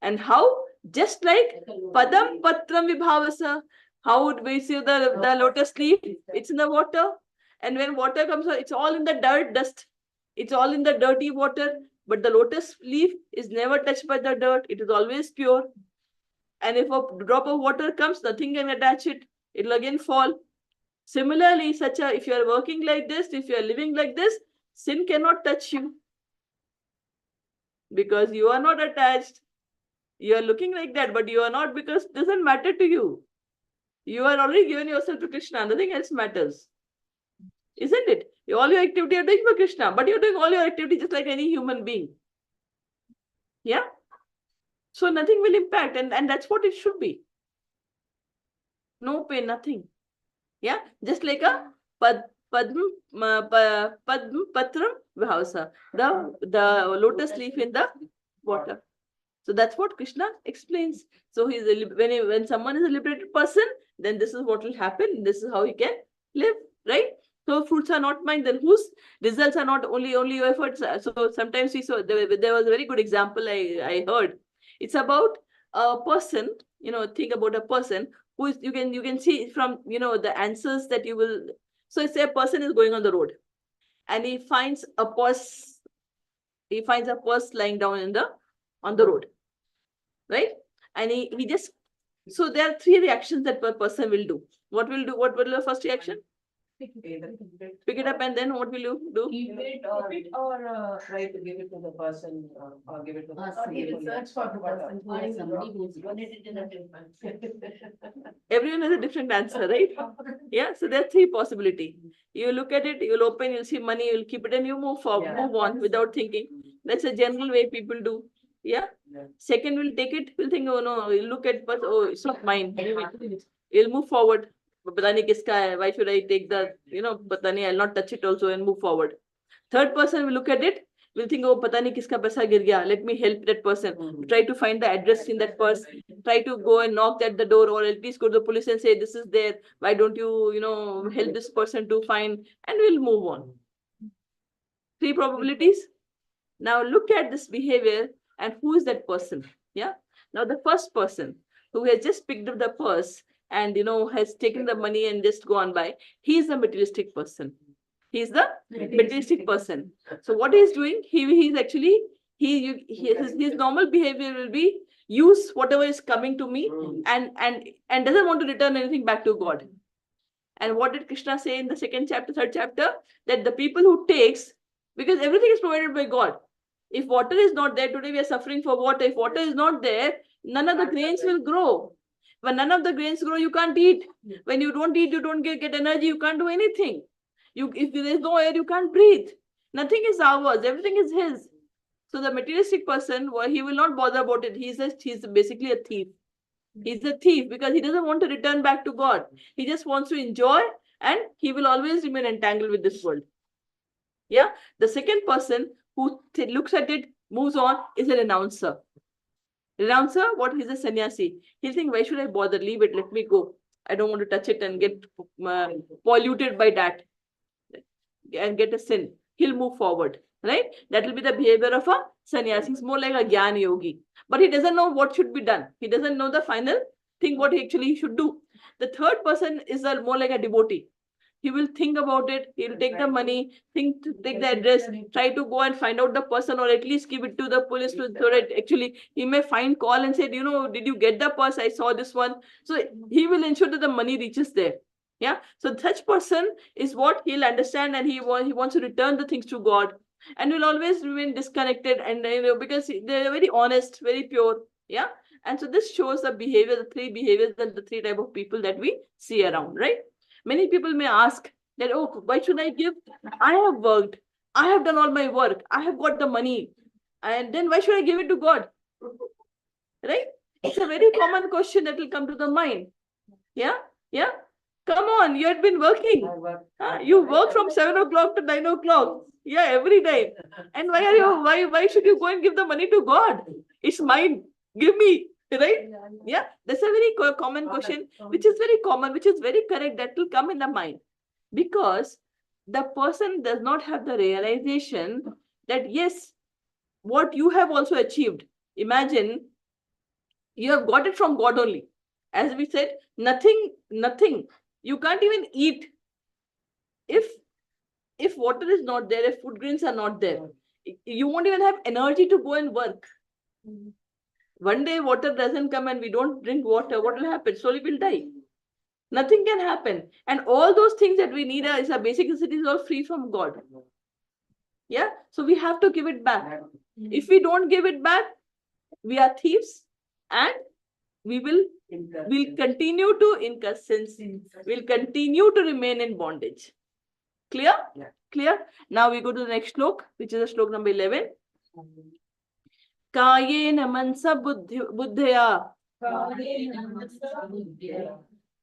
And how? Just like padam patram vibhavasa. How would we see the lotus leaf? It's in the water. And when water comes out, it's all in the dust. It's all in the dirty water. But the lotus leaf is never touched by the dirt. It is always pure. And if a drop of water comes, nothing can attach it. It will again fall. Similarly, if you are working like this, if you are living like this, sin cannot touch you. Because you are not attached. You are looking like that, but you are not, because it doesn't matter to you. You are already given yourself to Krishna. Nothing else matters. Isn't it? All your activity are doing for Krishna, but you're doing all your activity just like any human being. Yeah? So nothing will impact, and that's what it should be. No pain, nothing. Yeah? Just like a patram vihausa, the lotus leaf in the water. So that's what Krishna explains. So when someone is a liberated person, then this is what will happen. This is how he can live, right? So fruits are not mine. Then whose results are not only your efforts. So sometimes we saw there was a very good example I heard. It's about a person. Think about a person who is you can see from the answers that you will. So say a person is going on the road, and he finds a purse. He finds a purse lying down on the road. Right? And he just, so there are three reactions that a person will do. What will the first reaction? Pick it up, and then what will you do? Keep it or try to give it to the person or give it to the person. Or he will search for the person who has somebody who's donated in a different. Everyone has a different answer, right? Yeah, so there are three possibilities. You look at it, you'll open, you'll see money, you'll keep it, and you move forward, Yeah. move on without thinking. That's a general way people do. Yeah. Yeah. Second, we'll take it, we'll think, oh no, we'll look at, but oh, it's not mine. You'll move forward. Pata nahi kiska hai, why should I take the, pata nahi, I'll not touch it also and move forward. Third person will look at it, will think, oh, pata nahi kiska paisa gir gaya, let me help that person. Try to find the address in that purse, try to go and knock at the door, or at least go to the police and say, this is there, why don't you, help this person to find, and we'll move on. 3 probabilities. Now look at this behavior and who is that person? Yeah. Now the first person who has just picked up the purse and has taken the money and just gone by, he is a materialistic person. He is the materialistic person. So what he is doing, he's actually his normal behavior will be use whatever is coming to me and doesn't want to return anything back to God. And what did Krishna say in the second chapter, third chapter? That the people who takes, because everything is provided by God. If water is not there, today we are suffering for water. If water is not there, none of the grains will grow. When none of the grains grow, you can't eat. When you don't eat, you don't get energy, you can't do anything. If there is no air, you can't breathe. Nothing is ours, everything is his. So the materialistic person, well, he will not bother about it. He's basically a thief. He's a thief because he doesn't want to return back to God. He just wants to enjoy and he will always remain entangled with this world. Yeah. The second person who looks at it, moves on, is a renouncer. Renouncer, what is a sannyasi? He'll think, why should I bother? Leave it, let me go. I don't want to touch it and get polluted by that and get a sin. He'll move forward, right? That will be the behavior of a sannyasi. He's more like a jnana yogi. But he doesn't know what should be done. He doesn't know the final thing, what he actually should do. The third person is more like a devotee. He will think about it. He will take the money, take the address, try to go and find out the person, or at least give it to the police so that actually he may call and say, did you get the purse? I saw this one. So he will ensure that the money reaches there. Yeah. So such person is what he'll understand, and he wants to return the things to God, and will always remain disconnected, and because they're very honest, very pure. Yeah. And so this shows the behavior, the 3 behaviors and the 3 type of people that we see around, right? Many people may ask that, oh, why should I give? I have worked. I have done all my work. I have got the money. And then why should I give it to God? Right? It's a very common question that will come to the mind. Yeah? Yeah? Come on, you had been working. You work from 7 o'clock to 9 o'clock. Yeah, every day. And why should you go and give the money to God? It's mine. Give me. Right? Yeah, that's a very common question, which is very common, which is very correct. That will come in the mind because the person does not have the realization that yes, what you have also achieved. Imagine you have got it from God only. As we said, nothing. You can't even eat. If water is not there, if food grains are not there, you won't even have energy to go and work. One day water doesn't come and we don't drink water, what will happen? Slowly we'll die. Nothing can happen. And all those things that we need is our basic necessities all free from God. Yeah. So we have to give it back. If we don't give it back, we are thieves and we'll continue to incur sins. We'll continue to remain in bondage. Clear? Yeah. Clear? Now we go to the next slok, which is a slok number 11. कायेन मनसा बुद्धया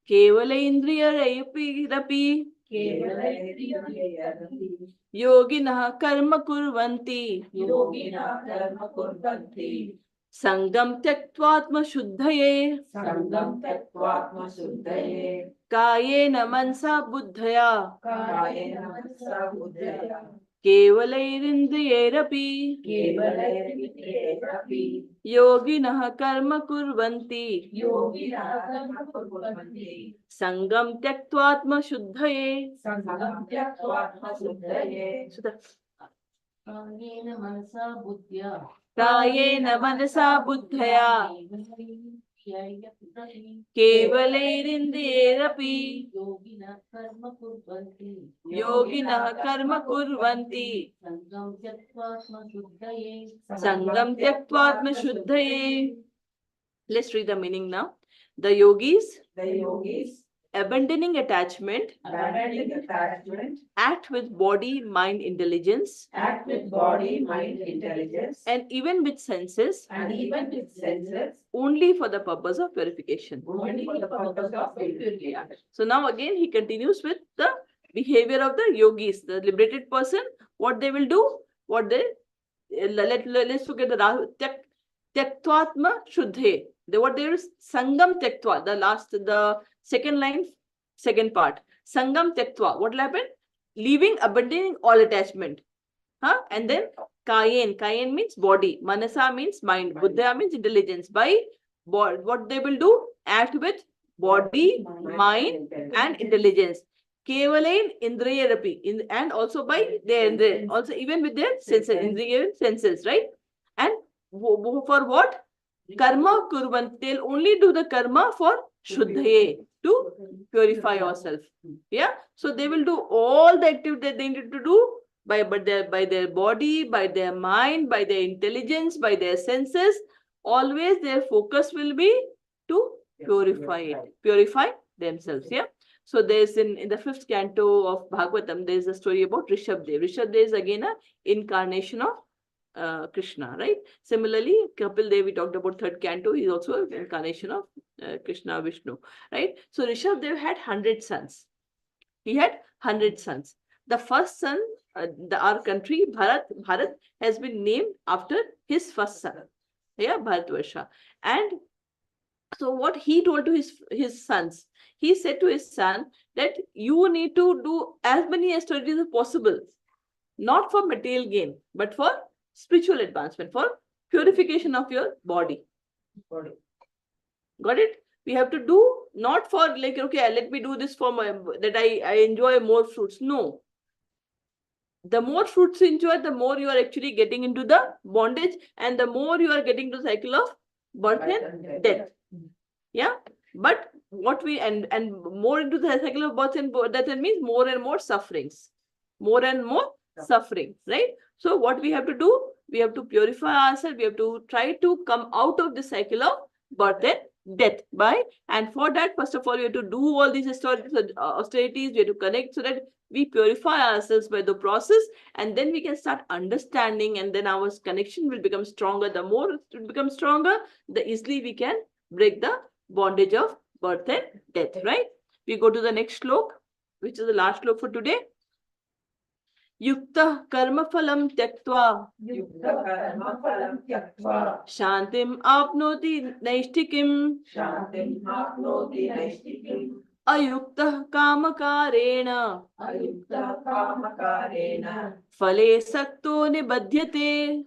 केवल इंद्रियरपि योगिनः कर्म कुर्वन्ति संगम त्यक्त्वात्मशुद्धये कायेन मनसा बुद्धया केवलैरिन्द्रियैरपि योगिनः कर्म कुर्वन्ति संगम त्यक्त्वात्मशुद्धये कायेन मनसा बुद्धया केवलैरिन्द्रियैरपि योगिनः कर्म कुर्वन्ति संगम त्यक्त्वात्मशुद्धये. Let's read the meaning now. The yogis abandoning attachment, act with body, mind, intelligence, act with body, mind, intelligence, and even with senses, only for the purpose of purification. only for the purpose of purification. So now again he continues with the behavior of the yogis, the liberated person, what they will do, what they, let's look at the Tyaktvatma Shuddhe. What there is Sangam Tyaktva, the second line, second part. Sangam Tyaktva, what will happen? Leaving, abandoning all attachment. And then Kayen means body, Manasa means mind, Buddha means intelligence. By what they will do? Act with body, mind, and intelligence. Kevalain Indriyarapi, and also by their, also even with their senses, Indriya senses, right? And for what? Karma kurvan. They'll only do the karma for Shuddhaye, to purify yourself. Yeah. So they will do all the activity that they need to do by their body, by their mind, by their intelligence, by their senses. Always their focus will be to purify themselves. Yeah. So there's in the 5th canto of Bhagavatam, there's a story about Rishabdev. Rishabdev is again an incarnation of Krishna, right? Similarly, Kapil Dev, we talked about 3rd canto, he is also an incarnation of Krishna, Vishnu, right? So Rishabdev had 100 sons. He had 100 sons. The first son, our country, Bharat, has been named after his first son. Yeah, Bharatvarsha. And so what he told to his sons, he said to his son that you need to do as many austerities as possible, not for material gain, but for spiritual advancement, for purification of your body. Got it? We have to do not for like, okay, let me do this for that I enjoy more fruits. No. The more fruits you enjoy, the more you are actually getting into the bondage, and the more you are getting to the cycle of birth and death. Yeah. But what we and more into the cycle of birth and death means more and more sufferings. More and more suffering, right? So what we have to do, we have to purify ourselves. We have to try to come out of the cycle of birth and death and for that, first of all, we have to do all these austerities. We have to connect so that we purify ourselves by the process, and then we can start understanding, and then our connection will become stronger. The more it becomes stronger, the easily we can break the bondage of birth and death, right? We go to the next shlok, which is the last shlok for today. Yukta karma phalam tyaktva shantim apnoti naishtikim ayukta kamakarena phale sakto nibadhyate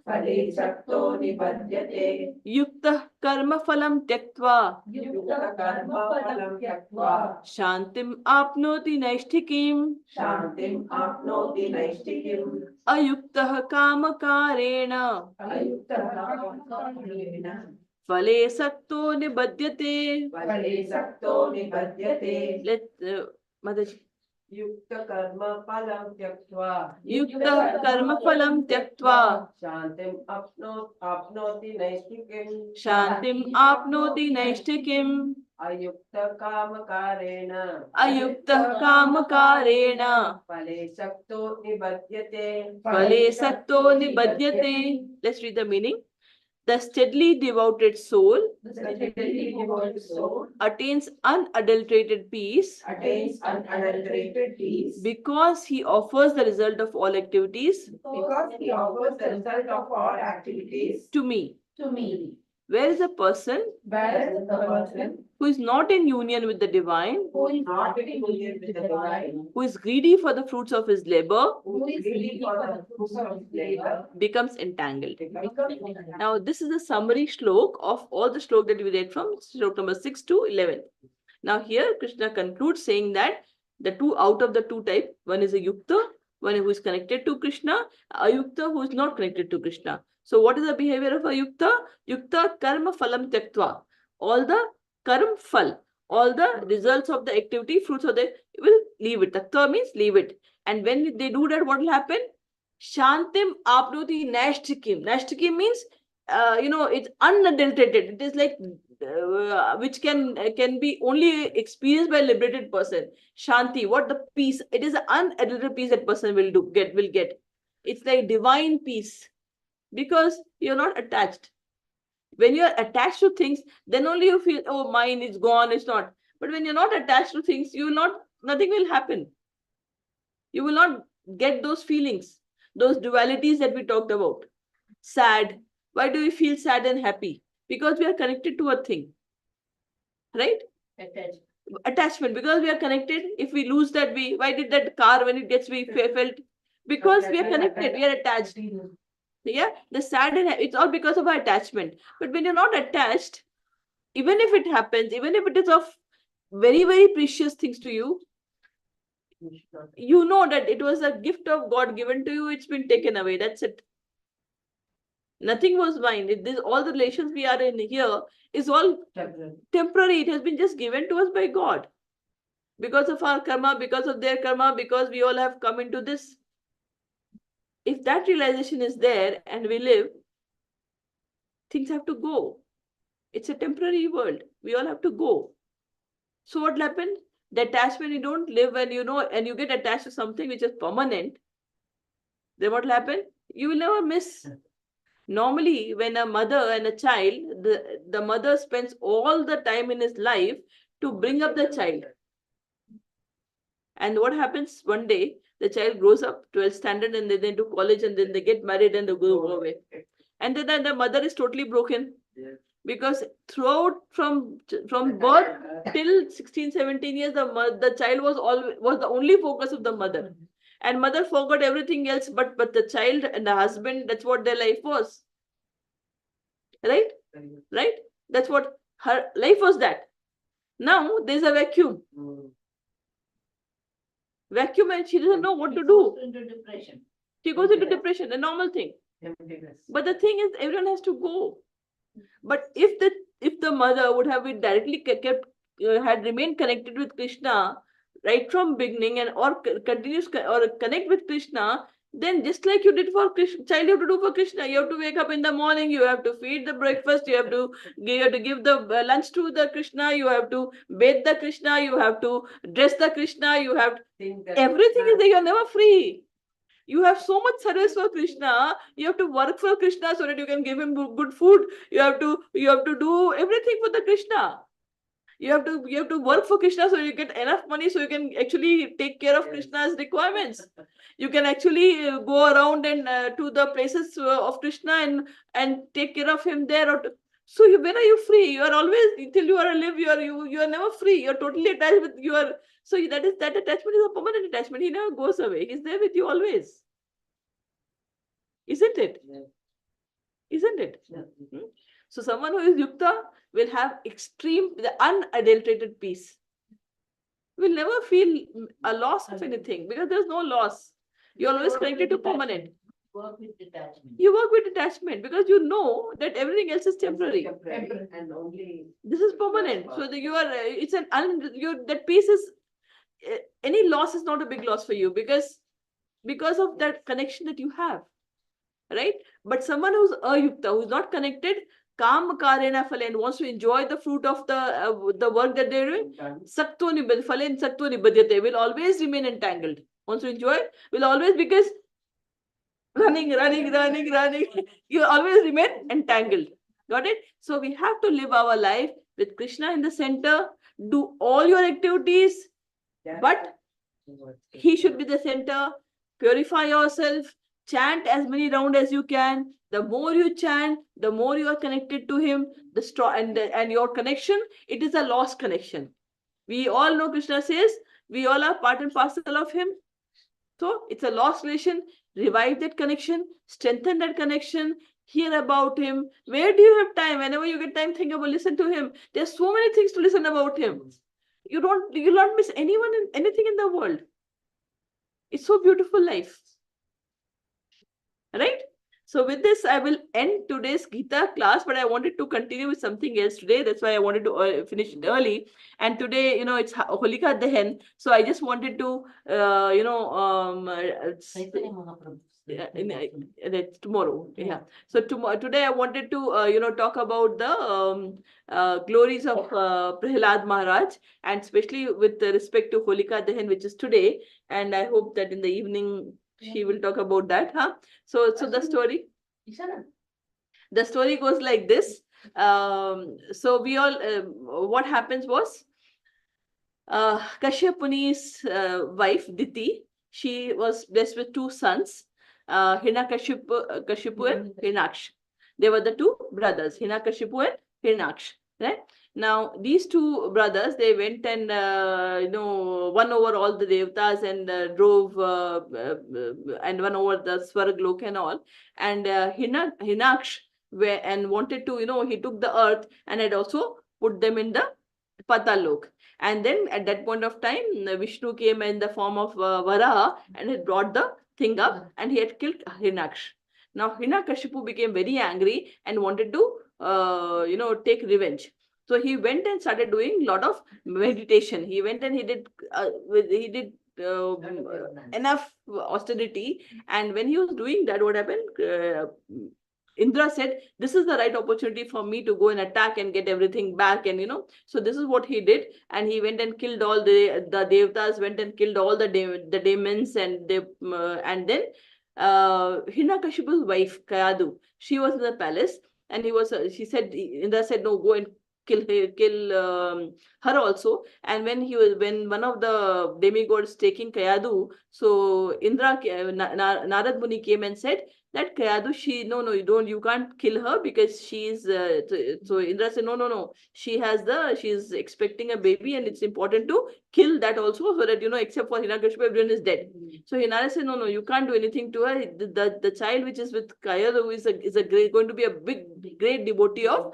yukta karma phalam tyaktva shantim apnoti naishtikim ayukta kamakarena phale sakto nibadhyate. Let Mataji. Yukta karma phalam tyaktva. Yukta karma phalam tyaktva. Shantim apnoti naishtikim. Shantim apnoti naishtikim. Ayukta kamakarena. Ayukta kamakarena. Phale sakto nibadhyate. Phale sakto nibadhyate. Let's read the meaning. The steadily devoted soul attains unadulterated peace because he offers the result of all activities to me. Where is a person who is not in union with the divine, who is greedy for the fruits of his labor, becomes entangled. Now, this is a summary shlok of all the shlok that we read from shlok number 6 to 11. Now, here Krishna concludes saying that the two out of the two types, one is a yukta, one who is connected to Krishna, a yukta who is not connected to Krishna. So, what is the behavior of a yukta? Yukta karma phalam tyaktva. All the karma phal, all the results of the activity, fruits of the, will leave it. Taktva means leave it. And when they do that, what will happen? Shantim apnoti naishtikim. Naishtikim means, it's unadulterated. It is like which can be only experienced by a liberated person. Shanti, what the peace? It is an unadulterated peace that person will get. It's like divine peace because you're not attached. When you're attached to things, then only you feel, oh, mine is gone, it's not. But when you're not attached to things, nothing will happen. You will not get those feelings, those dualities that we talked about. Sad. Why do we feel sad and happy? Because we are connected to a thing. Right? Attachment. Because we are connected. If we lose that, why did that car, when it gets, we felt? Because we are connected, we are attached. Yeah, the sad and it's all because of our attachment. But when you're not attached, even if it happens, even if it is of very, very precious things to you, you know that it was a gift of God given to you, it's been taken away. That's it. Nothing was mine. All the relations we are in here is all temporary. It has been just given to us by God. Because of our karma, because of their karma, because we all have come into this. If that realization is there and we live, things have to go. It's a temporary world. We all have to go. So what will happen? The attachment, you don't live and and you get attached to something which is permanent. Then what will happen? You will never miss. Normally, when a mother and a child, the mother spends all the time in his life to bring up the child. And what happens one day? The child grows up 12th standard and then they do college and then they get married and they go away. And then the mother is totally broken. Because throughout from birth till 16, 17 years, the child was the only focus of the mother. And mother forgot everything else but the child and the husband, that's what their life was. Right? Right? That's what her life was that. Now there's a vacuum. Vacuum and she doesn't know what to do. She goes into depression, a normal thing. But the thing is, everyone has to go. But if the mother would have been directly had remained connected with Krishna right from beginning and or continues or connect with Krishna, then just like you did for Krishna, child, you have to do for Krishna. You have to wake up in the morning, you have to feed the breakfast, you have to give the lunch to the Krishna, you have to bathe the Krishna, you have to dress the Krishna, you have everything is there. You're never free. You have so much service for Krishna. You have to work for Krishna so that you can give him good food. You have to do everything for the Krishna. You have to work for Krishna so you get enough money so you can actually take care of Krishna's requirements. You can actually go around and to the places of Krishna and take care of him there. So when are you free? You are always, till you are alive, you are never free. You are totally attached with your. So that attachment is a permanent attachment. He never goes away. He's there with you always. Isn't it? Yeah. Isn't it? Yeah. So someone who is yukta will have the unadulterated peace. Will never feel a loss of anything because there's no loss. You're always connected to permanent. Work with detachment. You work with detachment because you know that everything else is temporary. And only This is permanent. So that peace is, any loss is not a big loss for you because of that connection that you have. Right? But someone who's ayukta, who's not connected, kam karena phalen, wants to enjoy the fruit of the work that they're doing, sakto phalen sakto nibadyate, will always remain entangled. Wants to enjoy, will always, because running, you always remain entangled. Got it? So we have to live our life with Krishna in the center, do all your activities, but he should be the center. Purify yourself, chant as many rounds as you can. The more you chant, the more you are connected to him. And your connection, it is a lost connection. We all know Krishna says we all are part and parcel of him. So it's a lost relation. Revive that connection, strengthen that connection, hear about him. Where do you have time? Whenever you get time, think about, listen to him. There's so many things to listen about him. You'll not miss anything in the world. It's so beautiful life. Right? So with this, I will end today's Gita class, but I wanted to continue with something else today. That's why I wanted to finish it early. And today, it's Holika Dahan. So I just wanted to, that's tomorrow. Yeah. So today I wanted to talk about the glories of Prahlad Maharaj, and especially with respect to Holika Dahan, which is today. And I hope that in the evening she will talk about that. Huh? So the story goes like this. So we all what happens was, Kashyap Muni's wife Diti, she was blessed with two sons, Kashipu and Hinaksh. They were the two brothers, Hinakashipu and Hinaksh. Right? Now, these two brothers, they went and won over all the devtas and drove and won over the Swarglok and all. And Hinaksh and wanted to, he took the earth and had also put them in the Patalok. And then at that point of time, Vishnu came in the form of Varaha and had brought the thing up and he had killed Hinaksh. Now Hiranyakashipu became very angry and wanted to, take revenge. So he went and started doing a lot of meditation. He went and he did enough austerity. And when he was doing that, what happened? Indra said, this is the right opportunity for me to go and attack and get everything back. And, so this is what he did. And he went and killed all the devtas, went and killed all the demons. And and then Hiranyakashipu's wife, Kayadu, she was in the palace. And she said, Indra said, no, go and kill her also. And when one of the demigods taking Kayadu, so Narad Muni came and said that Kayadu, you can't kill her because she's so Indra said, no, she's expecting a baby and it's important to kill that also, so that except for Hiranyakashipu, everyone is dead. So Hinara said, no, you can't do anything to her. The child which is with Kayadu is going to be a great devotee of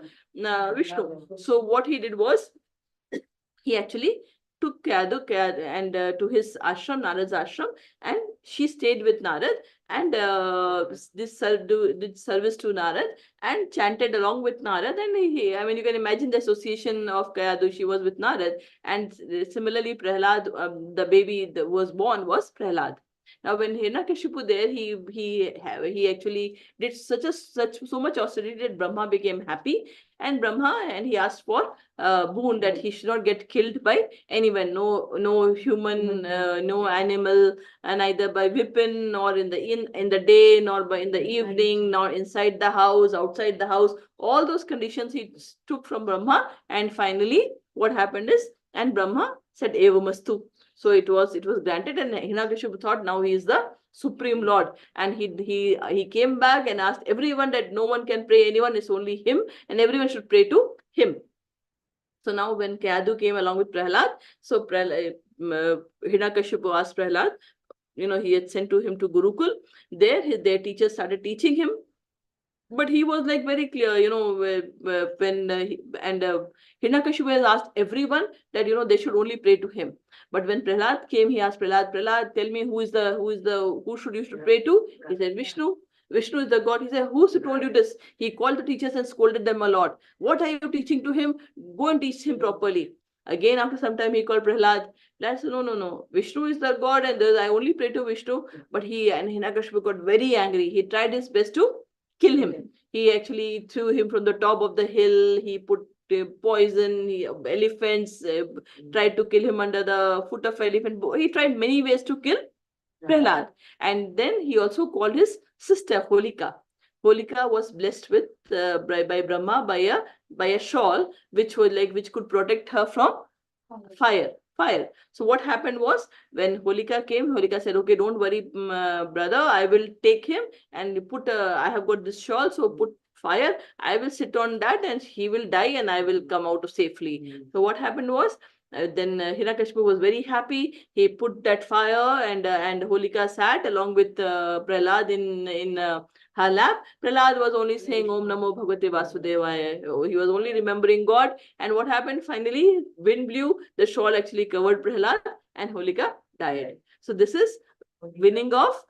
Vishnu. So what he did was, he actually took Kayadu and to his ashram, Narad's ashram, and she stayed with Narad and did service to Narad and chanted along with Narad. And you can imagine the association of Kayadu. She was with Narad, and similarly Prahlad, the baby that was born was Prahlad. Now, when Hiranyakashipu there, he actually did so much austerity that Brahma became happy, and he asked for boon that he should not get killed by anyone, no human, no animal, and either by weapon, nor in the day, nor in the evening, nor inside the house, outside the house. All those conditions he took from Brahma, and finally, what happened is, and Brahma said, Evamastu. So it was granted, and Hiranyakashipu thought now he is the Supreme Lord. And he came back and asked everyone that no one can pray anyone, it's only him, and everyone should pray to him. So now when Kayadu came along with Prahlad, so Hiranyakashipu asked Prahlad, he had sent to him to Gurukul. There, their teachers started teaching him. But he was like very clear, when Hiranyakashipu has asked everyone that they should only pray to him. But when Prahlad came, he asked Prahlad, tell me who should you pray to? He said, Vishnu. Vishnu is the God. He said, who told you this? He called the teachers and scolded them a lot. What are you teaching to him? Go and teach him properly. Again, after some time, he called Prahlad. Prahlad said, no. Vishnu is the God, and I only pray to Vishnu. But Hiranyakashipu got very angry. He tried his best to kill him. He actually threw him from the top of the hill. He put poison, elephants, tried to kill him under the foot of elephant. He tried many ways to kill Prahlad. And then he also called his sister Holika. Holika was blessed with by Brahma by a shawl which could protect her from fire. So what happened was, when Holika came, Holika said, okay, don't worry, brother, I will take him and I have got this shawl, so put fire, I will sit on that and he will die and I will come out safely. So what happened was, then Hiranyakashipu was very happy. He put that fire, and Holika sat along with Prahlad in her lap. Prahlad was only saying Om Namo Bhagavate Vasudevaya. He was only remembering God. And what happened? Finally, wind blew. The shawl actually covered Prahlad, and Holika died. So this is winning of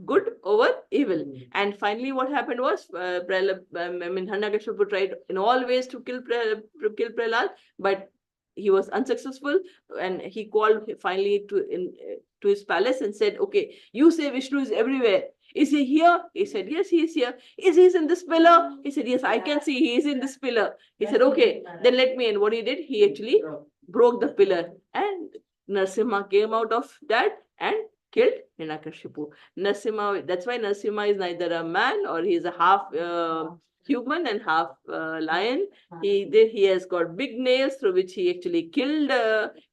good over evil. And finally, what happened was, Hiranyakashipu tried in all ways to kill Prahlad, but he was unsuccessful, and he called finally to his palace and said, okay, you say Vishnu is everywhere. Is he here? He said, yes, he is here. Is he in this pillar? He said, yes, I can see he is in this pillar. He said, okay, then let me in. What he did, he actually broke the pillar, and Narasimha came out of that and killed Hiranyakashipu. Narasimha, that's why Narasimha is neither a man, or he is a half human and half lion. He has got big nails through which he actually killed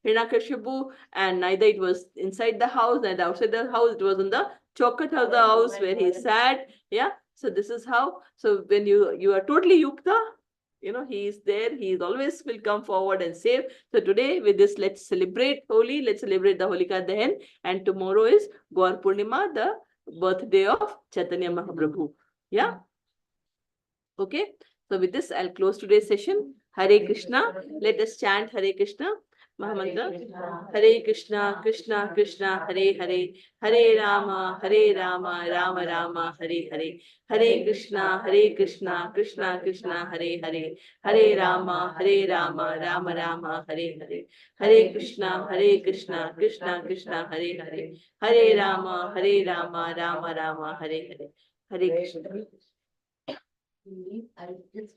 Hiranyakashipu, and neither it was inside the house, neither outside the house. It was in the chaukhut of the house where he sat. Yeah. So this is how. So when you are totally yukta, he is there. He is always will come forward and save. So today with this, let's celebrate Holi. Let's celebrate the Holika Dahan. And tomorrow is Gaur Purnima, the birthday of Chaitanya Mahaprabhu. Yeah. Okay. So with this, I'll close today's session. Hare Krishna. Let us chant Hare Krishna Mahamantra. Hare Krishna, Krishna Krishna, Hare Hare, Hare Rama, Rama Rama, Hare Hare. Hare Krishna, Krishna Krishna, Hare Hare, Hare Rama, Rama Rama, Hare Hare. Hare Krishna, Krishna Krishna, Hare Hare, Hare Rama, Rama Rama, Hare Hare. Hare Krishna.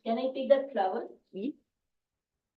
Can I take that flower?